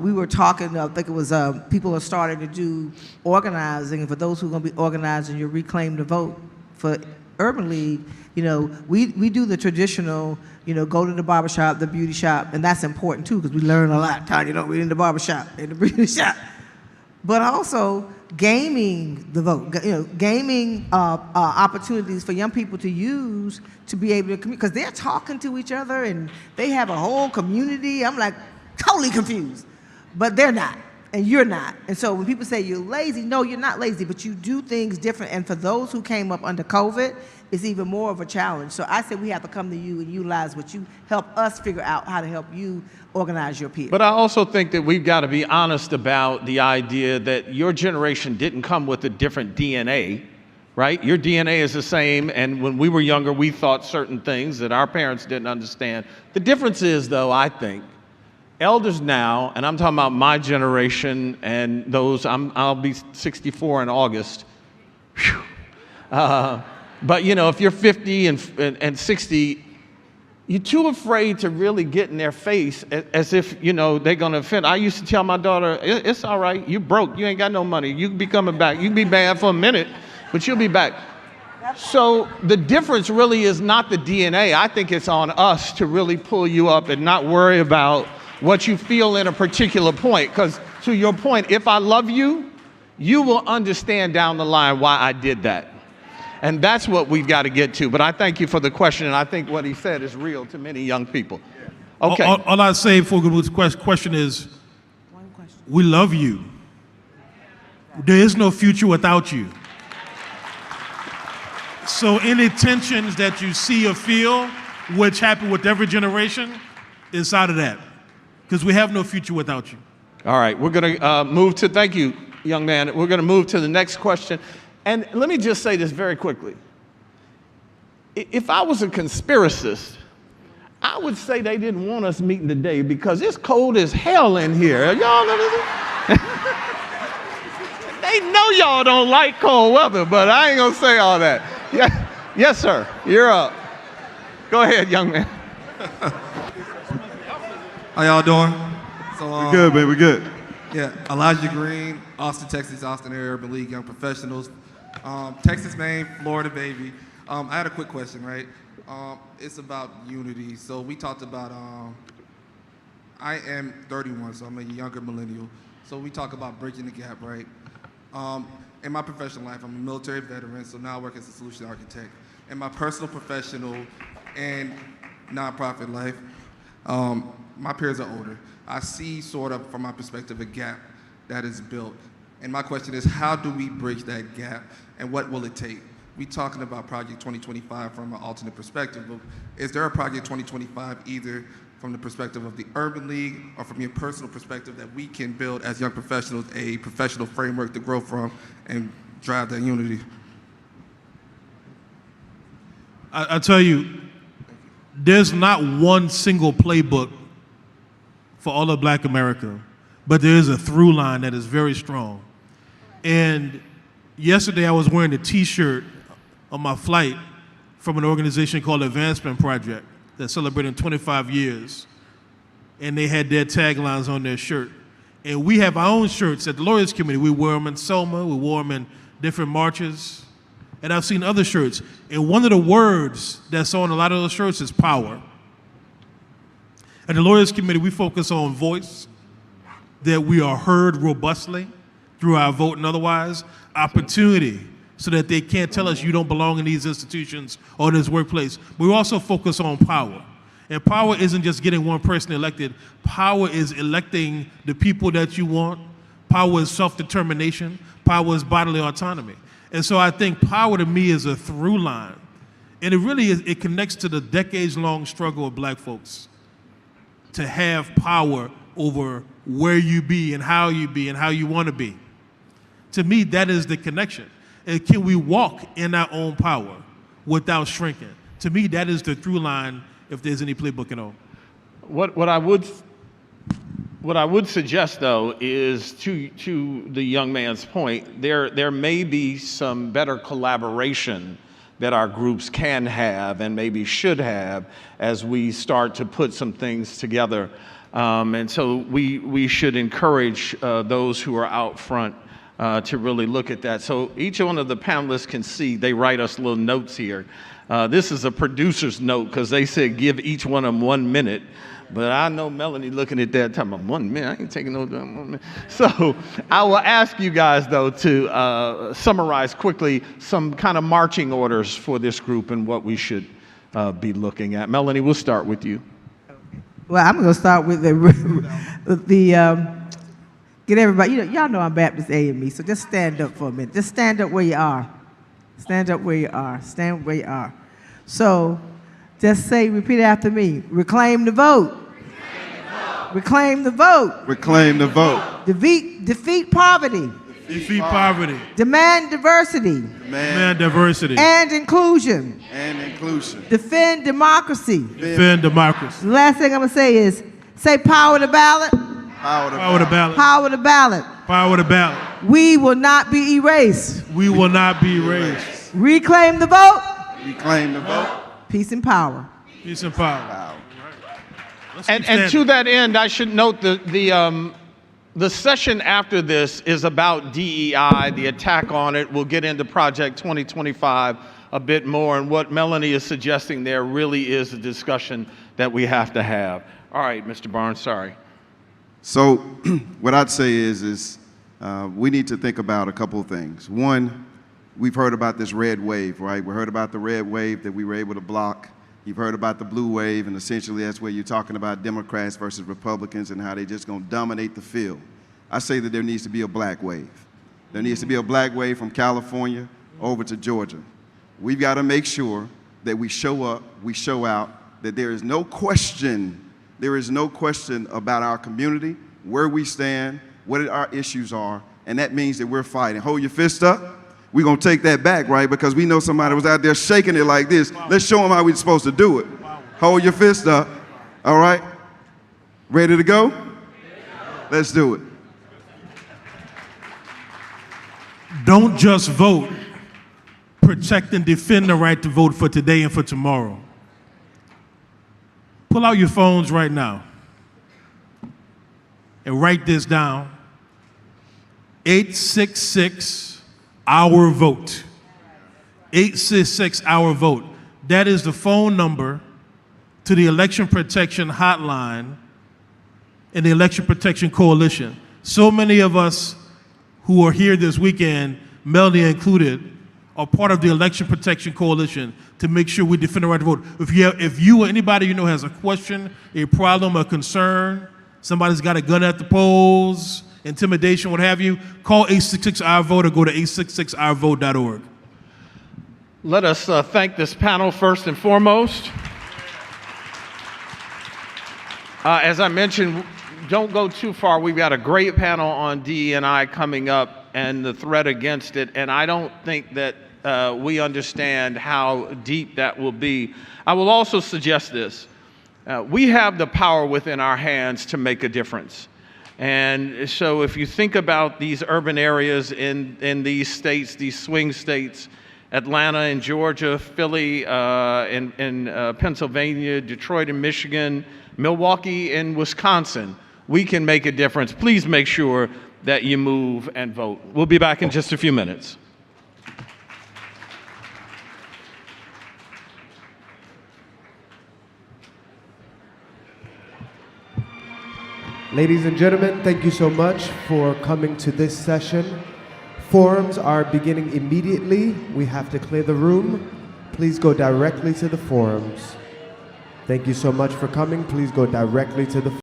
we were talking, I think it was people are starting to do organizing, and for those who are going to be organizing your Reclaim the Vote for Urban League, we do the traditional, go to the barbershop, the beauty shop, and that's important too, because we learn a lot. Tanya, we're in the barbershop, in the beauty shop. But also gaming the vote, gaming opportunities for young people to use to be able to, because they're talking to each other and they have a whole community. I'm like totally confused, but they're not, and you're not. And so when people say you're lazy, no, you're not lazy, but you do things different. And for those who came up under COVID, it's even more of a challenge. So I said we have to come to you and utilize what you help us figure out how to help you organize your peers. But I also think that we've got to be honest about the idea that your generation didn't come with a different DNA, right? Your DNA is the same, and when we were younger, we thought certain things that our parents didn't understand. The difference is, though, I think, elders now, and I'm talking about my generation and those, I'll be 64 in August. But if you're 50 and 60, you're too afraid to really get in their face as if, you know, they're going to offend. I used to tell my daughter, it's all right. You broke. You ain't got no money. You can be coming back. You can be bad for a minute, but you'll be back. So the difference really is not the DNA. I think it's on us to really pull you up and not worry about what you feel in a particular point. Because to your point, if I love you, you will understand down the line why I did that. And that's what we've got to get to. But I thank you for the question, and I think what he said is real to many young people. Okay. All I say for the question is, we love you. There is no future without you. So any tensions that you see or feel, which happen with every generation, is out of that. Because we have no future without you. All right, we're going to move to, thank you, young man. We're going to move to the next question. And let me just say this very quickly. If I was a conspiracist, I would say they didn't want us meeting today because it's cold as hell in here. Y'all they know y'all don't like cold weather, but I ain't gonna say all that. Yeah, yes, sir. You're up. Go ahead, young man. How y'all doing? So, We're good, baby. We're good. Yeah, Elijah Green, Austin, Texas, Austin Area Urban League, Young Professionals. Texas, Maine, Florida, baby. I had a quick question, right? It's about unity. So we talked about, I am 31, so I'm a younger millennial. So we talk about bridging the gap, right? In my professional life, I'm a military veteran, so now I work as a solution architect. In my personal, professional, and nonprofit life, my peers are older. I see sort of, from my perspective, a gap that is built. And my question is, how do we bridge that gap, and what will it take? We're talking about Project 2025 from an alternate perspective, but is there a Project 2025 either from the perspective of the Urban League or from your personal perspective that we can build as young professionals a professional framework to grow from and drive that unity? I tell you, there's not one single playbook for all of Black America, but there is a through line that is very strong. And yesterday I was wearing a t-shirt on my flight from an organization called Advancement Project that's celebrating 25 years. And they had their taglines on their shirt. And we have our own shirts at the Lawyers Committee. We wore them in Selma, we wore them in different marches. And I've seen other shirts. And one of the words that's on a lot of those shirts is power. At the Lawyers Committee, we focus on voice, that we are heard robustly through our vote and otherwise, opportunity, so that they can't tell us you don't belong in these institutions or this workplace. We also focus on power. And power isn't just getting one person elected. Power is electing the people that you want. Power is self-determination. Power is bodily autonomy. And so I think power to me is a through line. And it really is, it connects to the decades-long struggle of Black folks to have power over where you be and how you want to be. To me, that is the connection. And can we walk in our own power without shrinking? To me, that is the through line, if there's any playbook at all. What I would suggest, though, is to the young man's point, there may be some better collaboration that our groups can have and maybe should have as we start to put some things together. And so we should encourage those who are out front to really look at that. So each one of the panelists can see, they write us little notes here. This is a producer's note because they said give each one of them 1 minute. But I know Melanie looking at that talking about 1 minute. I ain't taking no damn 1 minute. So I will ask you guys, though, to summarize quickly some kind of marching orders for this group and what we should be looking at. Melanie, we'll start with you. Well, I'm going to start with get everybody, y'all know I'm Baptist A&E, so just stand up for a minute. Just stand up where you are. Stand up where you are. Stand where you are. So just say, repeat after me. Reclaim the vote. Reclaim the vote. Reclaim the vote. Defeat poverty. Defeat poverty. Demand diversity. Demand diversity. And inclusion. And inclusion. Defend democracy. Defend democracy. The last thing I'm going to say is, say power to ballot. Power to ballot. Power to ballot. Power to ballot. We will not be erased. We will not be erased. Reclaim the vote. Reclaim the vote. Peace and power. Peace and power. And to that end, I should note the session after this is about DEI, the attack on it. We'll get into Project 2025 a bit more, and what Melanie is suggesting there really is a discussion that we have to have. All right, Mr. Barnes, sorry. So what I'd say is we need to think about a couple of things. One, we've heard about this red wave, right? We heard about the red wave that we were able to block. You've heard about the blue wave, and essentially that's where you're talking about Democrats versus Republicans and how they're just going to dominate the field. I say that there needs to be a black wave. There needs to be a black wave from California over to Georgia. We've got to make sure that we show up, we show out, that there is no question about our community, where we stand, what our issues are, and that means that we're fighting. Hold your fist up. We're going to take that back, right? Because we know somebody was out there shaking it like this. Let's show them how we're supposed to do it. Hold your fist up. All right? Ready to go? Let's do it. Don't just vote. Protect and defend the right to vote for today and for tomorrow. Pull out your phones right now and write this down. 866-OUR-VOTE. 866-OUR-VOTE. That is the phone number to the Election Protection Hotline and the Election Protection Coalition. So many of us who are here this weekend, Melanie included, are part of the Election Protection Coalition to make sure we defend the right to vote. If you or anybody you know has a question, a problem, a concern, somebody's got a gun at the polls, intimidation, what have you, call 866-OUR-VOTE or go to 866-OURVOTE.org. Let us thank this panel first and foremost. As I mentioned, don't go too far. We've got a great panel on DE&I coming up and the threat against it, and I don't think that we understand how deep that will be. I will also suggest this. We have the power within our hands to make a difference. And so if you think about these urban areas in these states, these swing states, Atlanta and Georgia, Philly in Pennsylvania, Detroit in Michigan, Milwaukee in Wisconsin, we can make a difference. Please make sure that you move and vote. We'll be back in just a few minutes. Ladies and gentlemen, thank you so much for coming to this session. Forums are beginning immediately. We have to clear the room. Please go directly to the forums. Thank you so much for coming. Please go directly to the